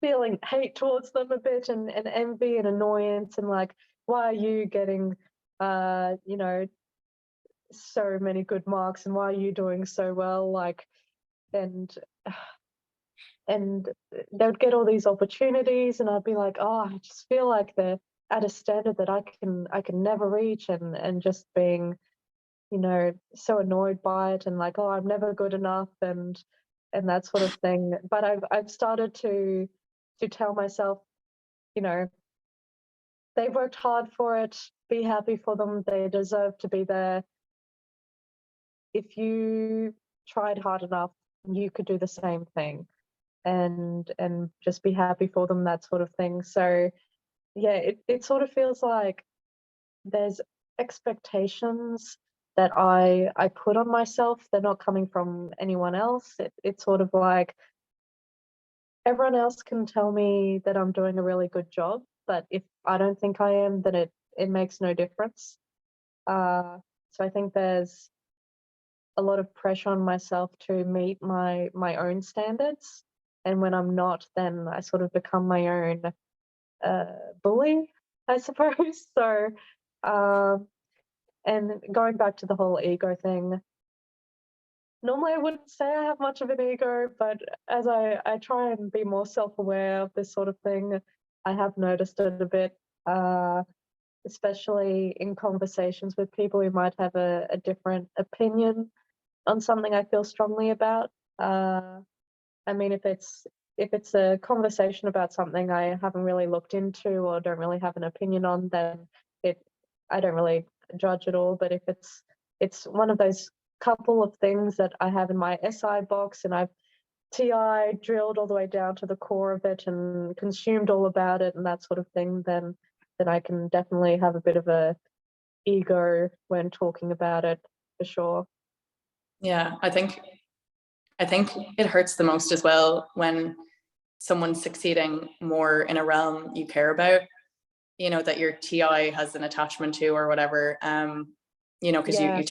feeling hate towards them a bit, and envy and annoyance, and like, why are you getting, you know, so many good marks, and why are you doing so well? Like, and they would get all these opportunities, and I'd be like, oh, I just feel like they're at a standard that I can never reach, and just being, you know, so annoyed by it, and like, oh, I'm never good enough, and that sort of thing. But I've started to tell myself, you know, they worked hard for it, be happy for them, they deserve to be there. If you tried hard enough, you could do the same thing, and just be happy for them, that sort of thing. So yeah, it sort of feels like there's expectations that I put on myself. They're not coming from anyone else. It's sort of like everyone else can tell me that I'm doing a really good job, but if I don't think I am, then it makes no difference. So I think there's a lot of pressure on myself to meet my own standards, and when I'm not, then I sort of become my own bully, I suppose. So and going back to the whole ego thing, normally I wouldn't say I have much of an ego, but as I try and be more self-aware of this sort of thing, I have noticed it a bit, especially in conversations with people who might have a different opinion on something I feel strongly about. I mean, if it's a conversation about something I haven't really looked into or don't really have an opinion on, then I don't really judge at all. But if it's one of those couple of things that I have in my SI box, and I've TI drilled all the way down to the core of it and consumed all about it and that sort of thing, then I can definitely have a bit of a ego when talking about it, for sure. Yeah, I think it hurts the most as well when someone's succeeding more in a realm you care about, you know, that your TI has an attachment to or whatever, you know, because you tell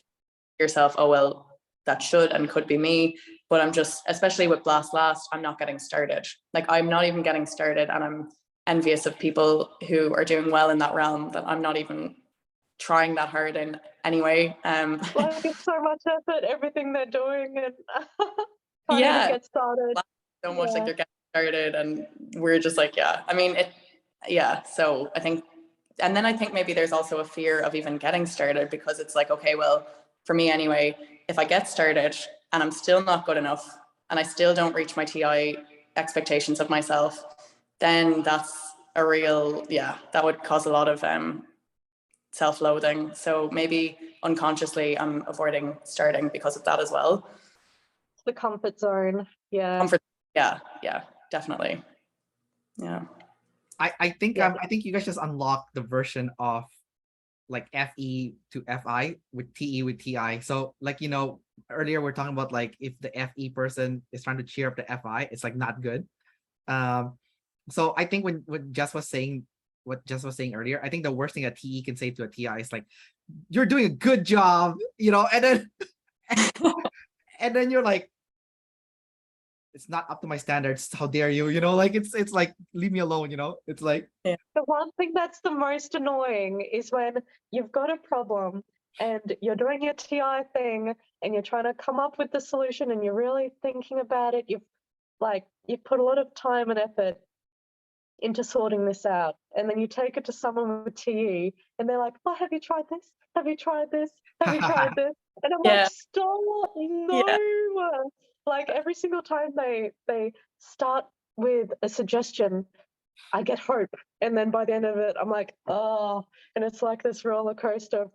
yourself, oh, well, that should and could be me, but I'm just, especially with Blast Last, I'm not getting started. Like, I'm not even getting started, and I'm envious of people who are doing well in that realm that I'm not even trying that hard in anyway. Like, it's so much effort, everything they're doing, and can't even get started. So much like they're getting started, and we're just like, I mean, so I think, and then I think maybe there's also a fear of even getting started, because it's like, okay, well, for me anyway, if I get started and I'm still not good enough and I still don't reach my TI expectations of myself, then that's a real, that would cause a lot of self-loathing. So maybe unconsciously I'm avoiding starting because of that as well. The comfort zone. Yeah, definitely. Yeah. I think you guys just unlocked the version of like FE to FI with TE with TI. So like, you know, earlier we're talking about like if the FE person is trying to cheer up the FI, it's like not good. So I think when Jess was saying what Jess was saying earlier, I think the worst thing a TE can say to a TI is like, you're doing a good job, you know, and then and then you're like, it's not up to my standards. How dare you? You know, like it's like, leave me alone, you know? It's like, the one thing that's the most annoying is when you've got a problem and you're doing your TI thing and you're trying to come up with the solution and you're really thinking about it. You've put a lot of time and effort into sorting this out, and then you take it to someone with TE and they're like, oh, have you tried this? Have you tried this? Have you tried this? And I'm like, stop, no. Like every single time they start with a suggestion, I get hope, and then by the end of it, I'm like, oh, and it's like this roller coaster of,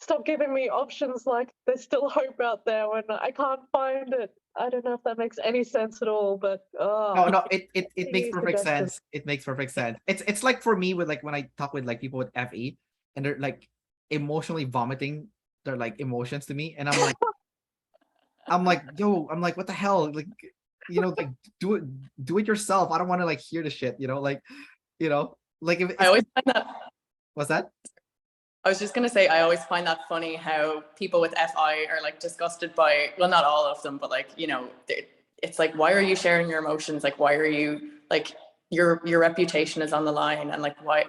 stop giving me options, like there's still hope out there when I can't find it. I don't know if that makes any sense at all, but No, no, it makes any perfect suggestions. sense. It makes perfect sense. It's like for me with like when I talk with like people with FE and they're like emotionally vomiting their like emotions to me, and I'm like, yo, I'm like, what the hell? Like, like do it yourself. I don't want to like hear the shit, like if I it's always find that. what's that? I was just gonna say, I always find that funny how people with FI are like disgusted by, well, not all of them, but like, it's like, why are you sharing your emotions? Like, why are you like, your reputation is on the line, and like, why,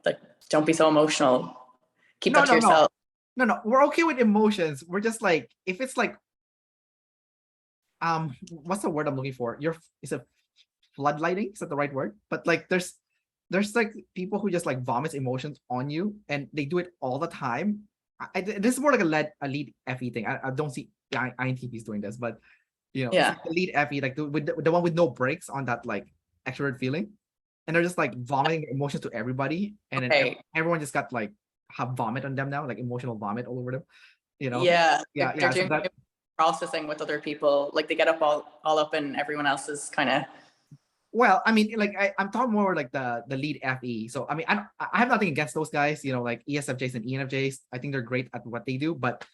like, don't be so emotional. Keep No, that to no, no, yourself. no. We're okay with emotions. We're just like, if it's like, what's the word I'm looking for? Is it floodlighting? Is that the right word? But like, there's like people who just like vomits emotions on you, and they do it all the time. This is more like a lead FE thing. I don't see INTPs doing this, but it's Yeah. like the lead FE, like the one with no breaks on that like extrovert feeling, and they're just like vomiting emotions to everybody, and then Okay. everyone just got like have vomit on them now, like emotional vomit all over them. Yeah. Yeah, They're so doing processing with other people. Like, they get up all up in everyone else's kind of. well, I mean, like I'm talking more like the lead FE. So I mean, I have nothing against those guys, like ESFJs and ENFJs. I think they're great at what they do, but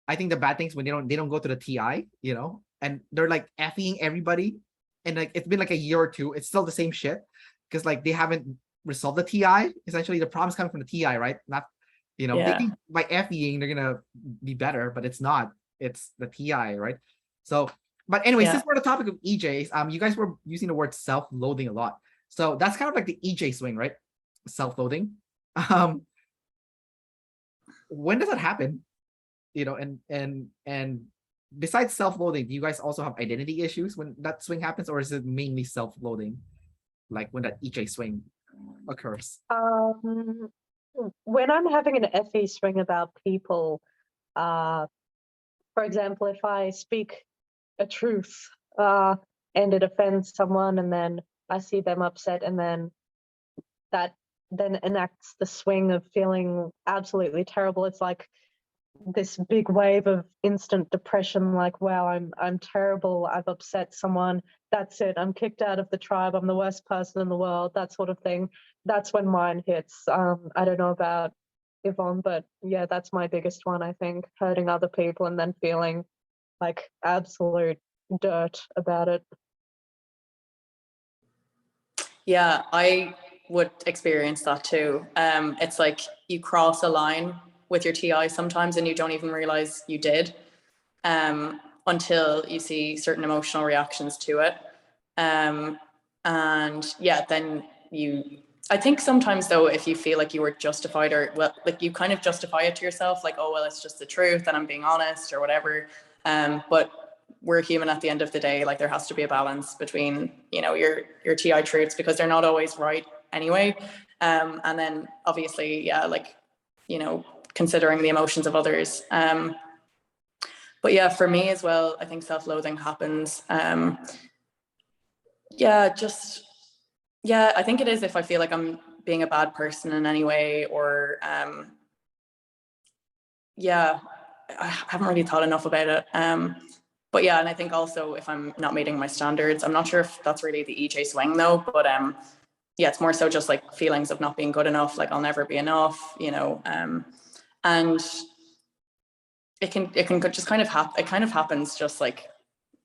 I think the bad things when they don't go to the TI, and they're like FEing everybody, and like it's been like a year or two, it's still the same shit because like they haven't resolved the TI. Essentially, the problem's coming from the TI, right? Not, they Yeah. think by FEing they're gonna be better, but it's not. It's the TI, right? So, but anyway, Yeah. since we're on the topic of EJs, you guys were using the word self-loathing a lot, so that's kind of like the EJ swing, right? Self-loathing. When does that happen? And besides self-loathing, do you guys also have identity issues when that swing happens, or is it mainly self-loathing, like when that EJ swing occurs? When I'm having an FE swing about people, for example, if I speak a truth and it offends someone, and then I see them upset, and then that then enacts the swing of feeling absolutely terrible. It's like this big wave of instant depression, like, wow, I'm terrible, I've upset someone, that's it, I'm kicked out of the tribe, I'm the worst person in the world, that sort of thing. That's when mine hits. I don't know about Yvonne, but yeah, that's my biggest one, I think, hurting other people and then feeling like absolute dirt about it. Yeah, I would experience that too. It's like you cross a line with your TI sometimes and you don't even realize you did, until you see certain emotional reactions to it. And yeah, then I think sometimes though, if you feel like you were justified, or well, like you kind of justify it to yourself, like, oh, well, it's just the truth and I'm being honest or whatever. But we're human at the end of the day. Like, there has to be a balance between, your TI truths, because they're not always right anyway. And then obviously, yeah, like, considering the emotions of others. But yeah, for me as well, I think self-loathing happens. Yeah, I think it is if I feel like I'm being a bad person in any way, or yeah, I haven't really thought enough about it. But yeah, and I think also if I'm not meeting my standards, I'm not sure if that's really the EJ swing though, but yeah, it's more so just like feelings of not being good enough, like I'll never be enough, and it can just kind of it kind of happens just like,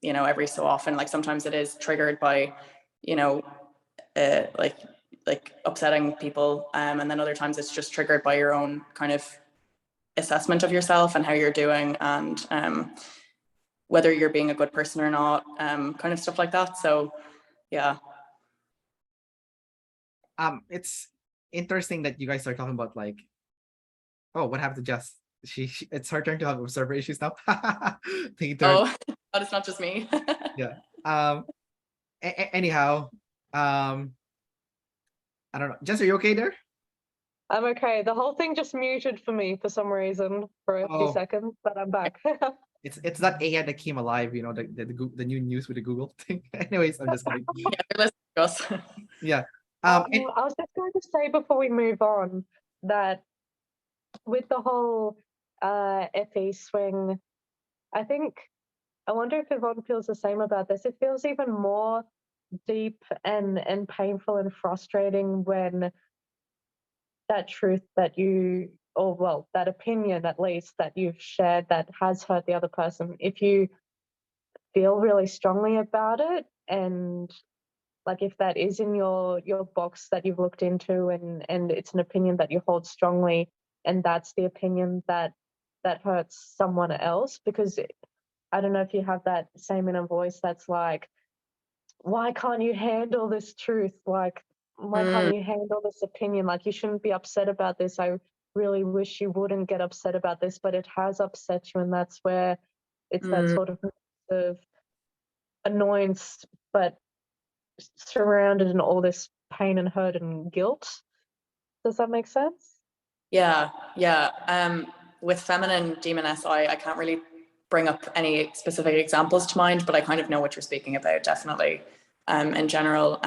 every so often. Like sometimes it is triggered by, like upsetting people, and then other times it's just triggered by your own kind of assessment of yourself and how you're doing, and whether you're being a good person or not, kind of stuff like that. So yeah. It's interesting that you guys are talking about like, oh, what happened to Jess? It's her turn to have observer issues now. Oh, but it's not just me. Yeah. Anyhow, I don't know. Jess, are you okay there? I'm okay. The whole thing just muted for me for some reason for a few seconds, but I'm back. It's that AI that came alive, you know, the new news with the Google thing. Anyways, I'm just kidding. Yeah, they're listening to us. Yeah. I was just going to say before we move on that with the whole FE swing, I wonder if Yvonne feels the same about this. It feels even more deep and painful and frustrating when that truth that that opinion at least that you've shared that has hurt the other person, if you feel really strongly about it, and like if that is in your box that you've looked into, and it's an opinion that you hold strongly, and that's the opinion that hurts someone else, because I don't know if you have that same inner voice that's like, why can't you handle this truth? Like, why can't you handle this opinion? Like, you shouldn't be upset about this. I really wish you wouldn't get upset about this, but it has upset you. And that's where it's that sort of annoyance, but surrounded in all this pain and hurt and guilt. Does that make sense? Yeah. With feminine demon SI, I can't really bring up any specific examples to mind, but I kind of know what you're speaking about, definitely, in general.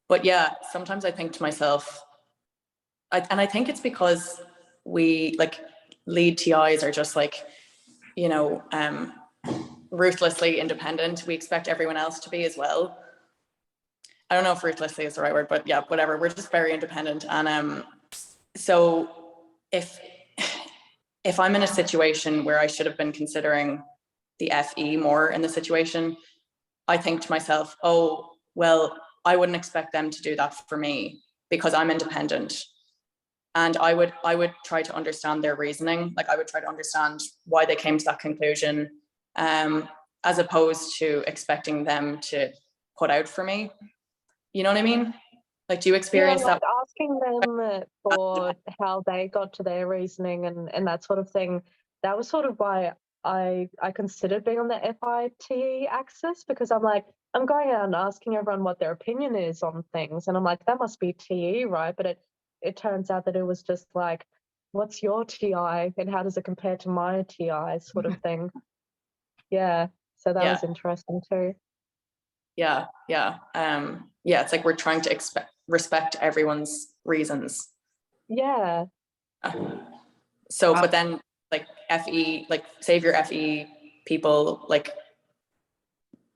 But yeah, sometimes I think to myself, and I think it's because we, like, lead TIs are just like, you know, ruthlessly independent. We expect everyone else to be as well. I don't know if ruthlessly is the right word, but yeah, whatever. We're just very independent. And so if I'm in a situation where I should have been considering the FE more in the situation, I think to myself, oh, well, I wouldn't expect them to do that for me because I'm independent. And I would try to understand their reasoning. Like, I would try to understand why they came to that conclusion, as opposed to expecting them to put out for me. You know what I mean? Like, do you experience that? Asking them for how they got to their reasoning and that sort of thing. That was sort of why I considered being on the FITE axis, because I'm like, I'm going out and asking everyone what their opinion is on things, and I'm like, that must be TE, right? But it turns out that it was just like, what's your TI and how does it compare to my TI, sort of thing. Yeah, so that was interesting too. Yeah. It's like we're trying to respect everyone's reasons. Yeah. So, but then, like, FE, like savior FE people, like,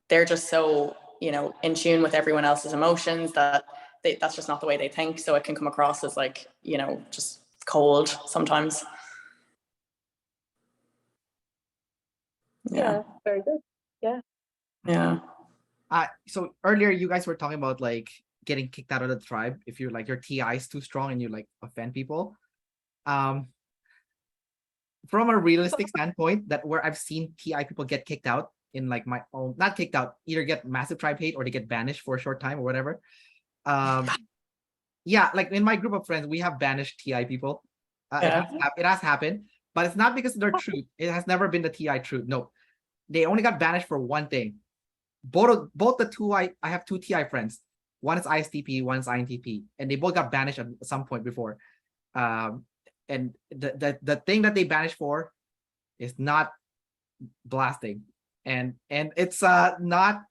they're just so, you know, in tune with everyone else's emotions that that's just not the way they think. So it can come across as, like, you know, just cold sometimes. Yeah, very good. Yeah. So earlier you guys were talking about like getting kicked out of the tribe if you're like your TI is too strong and you like offend people. From a realistic standpoint, that where I've seen TI people get kicked out in like my own, not kicked out, either get massive tribe hate or they get banished for a short time or whatever. Yeah, like in my group of friends, we have banished TI people. It has happened, but it's not because of their truth. It has never been the TI truth. No, they only got banished for one thing. Both the two I have two TI friends. One is ISTP, one is INTP, and they both got banished at some point before. And the thing that they banished for is not blasting, and it's not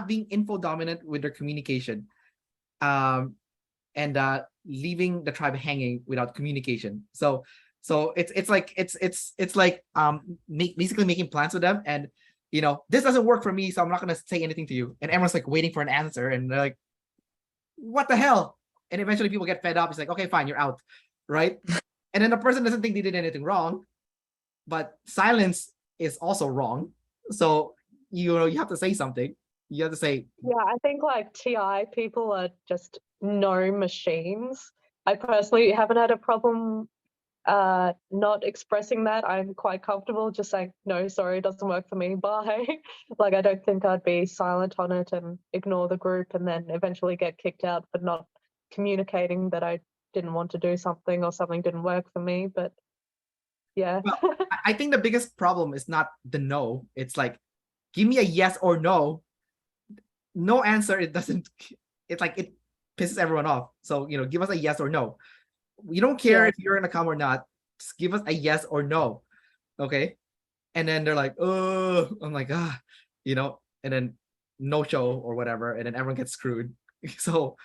being info dominant with their communication, and leaving the tribe hanging without communication. So it's like basically making plans with them, and you know, this doesn't work for me, so I'm not gonna say anything to you. And everyone's like waiting for an answer, and they're like, what the hell? And eventually people get fed up. It's like, okay, fine, you're out, right? And then the person doesn't think they did anything wrong, but silence is also wrong. So you know, you have to say something. You have to say. Yeah, I think like TI people are just no machines. I personally haven't had a problem not expressing that. I'm quite comfortable just saying, no, sorry, it doesn't work for me, bye. Like, I don't think I'd be silent on it and ignore the group and then eventually get kicked out for not communicating that I didn't want to do something or something didn't work for me. But yeah. Well, I think the biggest problem is not the no. It's like, give me a yes or no. No answer, it doesn't, it's like it pisses everyone off. So, you know, give us a yes or no. We don't care if you're gonna come or not. Just give us a yes or no. Okay. and then they're like, oh, I'm like, you know, and then no show or whatever, and then everyone gets screwed. So,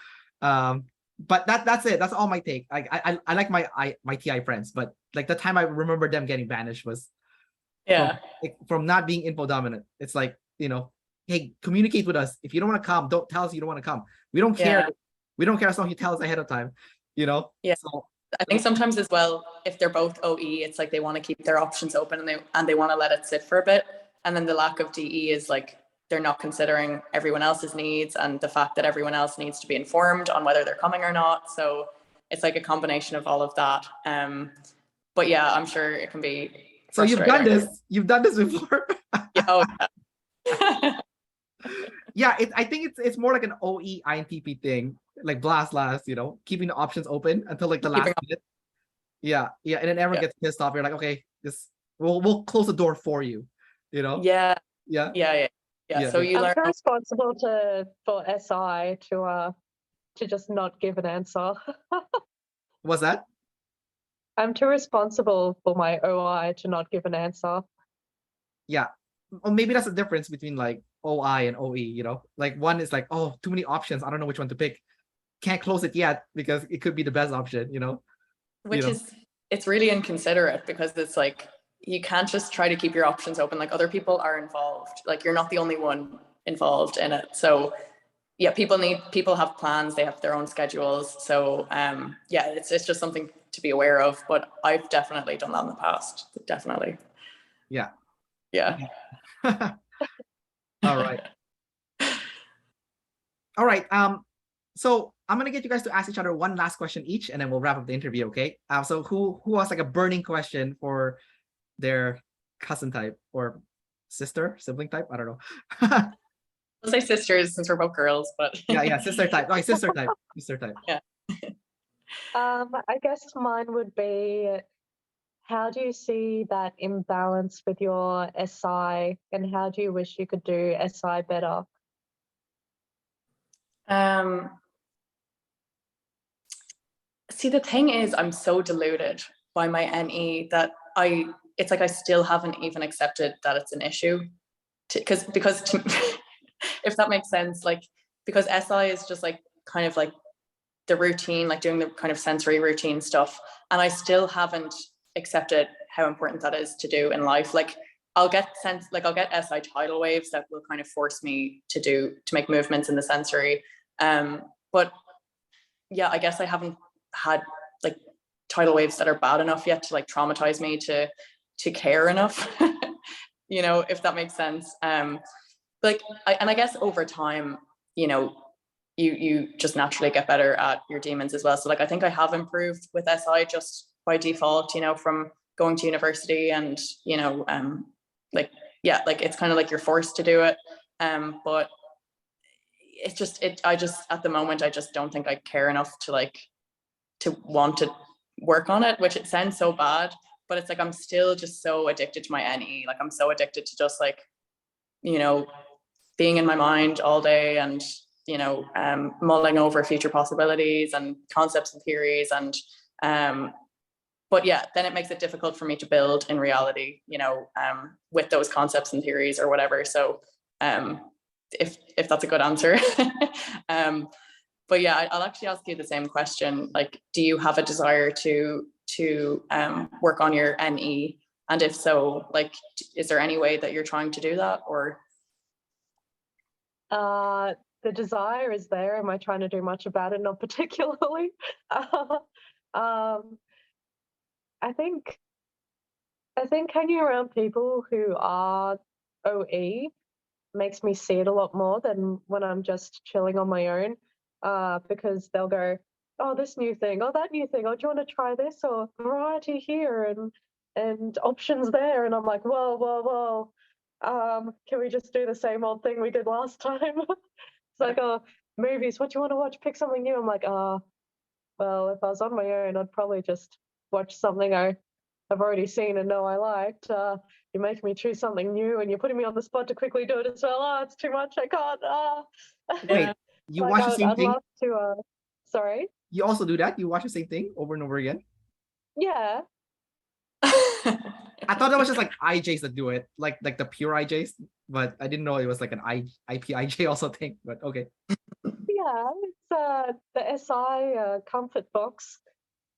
but that's it. That's all my take. I like my TI friends, but like the time I remember them getting banished was from not being info dominant. It's like, you know, hey, communicate with us. If you don't want to come, don't tell us you don't want to come. We don't care. We don't care as long as you tell us ahead of time, you know? Yeah. So I think sometimes as well, if they're both OE, it's like they want to keep their options open and they want to let it sit for a bit. And then the lack of DE is like they're not considering everyone else's needs and the fact that everyone else needs to be informed on whether they're coming or not. So it's like a combination of all of that. But yeah, I'm sure it can be so you've done frustrating. this. You've done this before. Yeah, Yeah, I think it's more like an OE INTP thing, like blast last, you know, keeping the options open until like the last minute. Yeah, and then everyone gets pissed off. You're like, okay, we'll close the door for you, you know. Yeah. Yeah. So you learn. I'm responsible for SI to just not give an answer. What's that? I'm too responsible for my OI to not give an answer. Yeah, or maybe that's the difference between like OI and OE, you know, like one is like, oh, too many options, I don't know which one to pick, can't close it yet because it could be the best option, you know. Which is, it's really inconsiderate because it's like you can't just try to keep your options open. Like other people are involved, like you're not the only one involved in it. So yeah, people have plans, they have their own schedules. So yeah, it's just something to be aware of, but I've definitely done that in the past. Definitely. Yeah. All right. So I'm gonna get you guys to ask each other one last question each, and then we'll wrap up the interview. Okay. So who has like a burning question for their cousin type or sibling type? I don't know. I'll say sisters since we're both girls, but yeah, sister type. Okay, sister type. Yeah. I guess mine would be, how do you see that imbalance with your SI, and how do you wish you could do SI better? See, the thing is, I'm so deluded by my NE that it's like I still haven't even accepted that it's an issue. Because if that makes sense, like, because SI is just like kind of like the routine, like doing the kind of sensory routine stuff, and I still haven't accepted how important that is to do in life. Like I'll get SI tidal waves that will kind of force me to make movements in the sensory, but yeah, I guess I haven't had like tidal waves that are bad enough yet to like traumatize me to care enough. You know, if that makes sense. Like I guess over time, you know, you just naturally get better at your demons as well. So like I think I have improved with SI just by default, you know, from going to university, and you know, like yeah, like it's kind of like you're forced to do it. But it's just I just at the moment I just don't think I care enough to want to work on it, which it sounds so bad, but it's like I'm still just so addicted to my NE. Like I'm so addicted to just like, you know, being in my mind all day, and you know, mulling over future possibilities and concepts and theories, and but yeah, then it makes it difficult for me to build in reality, you know, with those concepts and theories or whatever. So if that's a good answer. But yeah, I'll actually ask you the same question. Like, do you have a desire to work on your NE? And if so, like, is there any way that you're trying to do that, or? The desire is there. Am I trying to do much about it? Not particularly. I think hanging around people who are OE makes me see it a lot more than when I'm just chilling on my own. Because they'll go, oh, this new thing, oh, that new thing, oh, do you want to try this, or variety here and options there, and I'm like, whoa, can we just do the same old thing we did last time? It's like, oh, movies, what do you want to watch? Pick something new. I'm like, well, if I was on my own, I'd probably just watch something I've already seen and know I liked. You make me choose something new, and you're putting me on the spot to quickly do it as well. Oh, it's too much, I can't. Wait, you like, watch the same I'd thing? love to, sorry? You also do that? You watch the same thing over and over again? Yeah. I thought that was just like IJs that do it, like the pure IJs, but I didn't know it was like an IPIJ also thing. But okay. Yeah, it's the SI comfort box.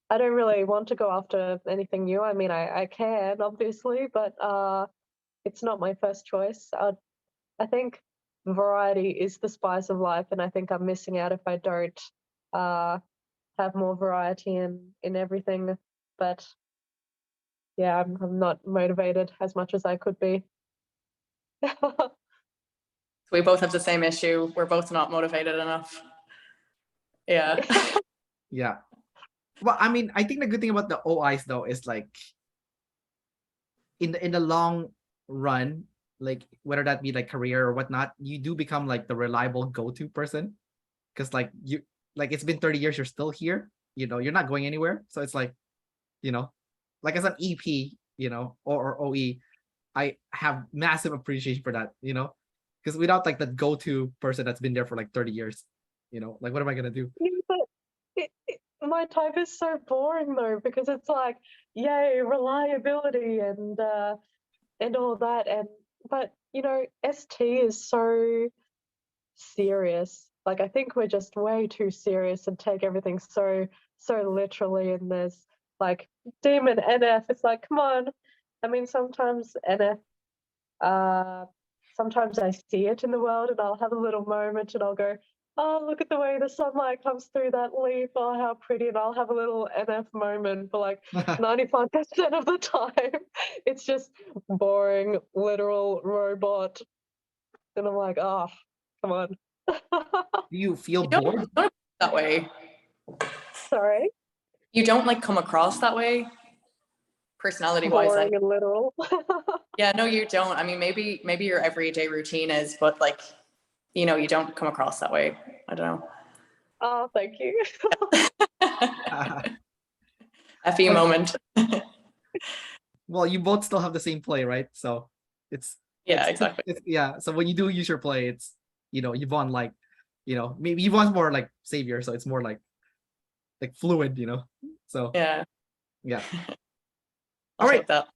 I don't really want to go after anything new. I mean, I can obviously, but it's not my first choice. I think variety is the spice of life, and I think I'm missing out if I don't have more variety in everything. But yeah, I'm not motivated as much as I could be. We both have the same issue. We're both not motivated enough. Yeah. Yeah. Well, I mean, I think the good thing about the OIs though is like in the long run, like whether that be like career or whatnot, you do become like the reliable go-to person. Because like you like it's been 30 years, you're still here, you're not going anywhere. So it's like, like as an EP, or OE, I have massive appreciation for that, because without like the go-to person that's been there for like 30 years, like what am I gonna do? Yeah, but my type is so boring though, because it's like, yay, reliability and all that, but ST is so serious. Like I think we're just way too serious and take everything so literally. And there's like demon NF. It's like, come on. I mean, sometimes NF. Sometimes I see it in the world, and I'll have a little moment, and I'll go, "Oh, look at the way the sunlight comes through that leaf. Oh, how pretty!" And I'll have a little NF moment. But like 95% of the time, it's just boring, literal robot. And I'm like, oh, come on. Do you feel You don't bored? that way. Sorry. You don't like come across that way, personality-wise. Boring and literal. Yeah, no, you don't. I mean, maybe your everyday routine is, but like, you don't come across that way. I don't know. Oh, thank you. A few moment. Well, you both still have the same play, right? So yeah, exactly. Yeah. So when you do use your play, it's Yvonne like, maybe Yvonne's more like savior, so it's more like fluid, So yeah. All right. Take that.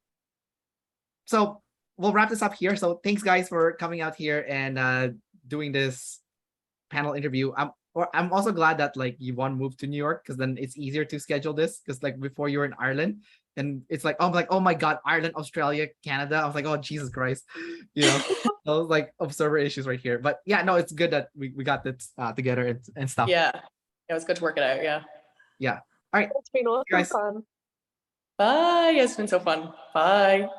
So we'll wrap this up here. So thanks guys for coming out here and doing this panel interview. I'm also glad that like Yvonne moved to New York, because then it's easier to schedule this, because like before you were in Ireland, and it's like, oh my god, Ireland, Australia, Canada. I was like, oh Jesus Christ, those like observer issues right here. But yeah, no, it's good that we got this together and stuff. Yeah, it was good to work it out. Yeah. All right. It's been awesome guys. fun. Bye. It's been so fun. Bye.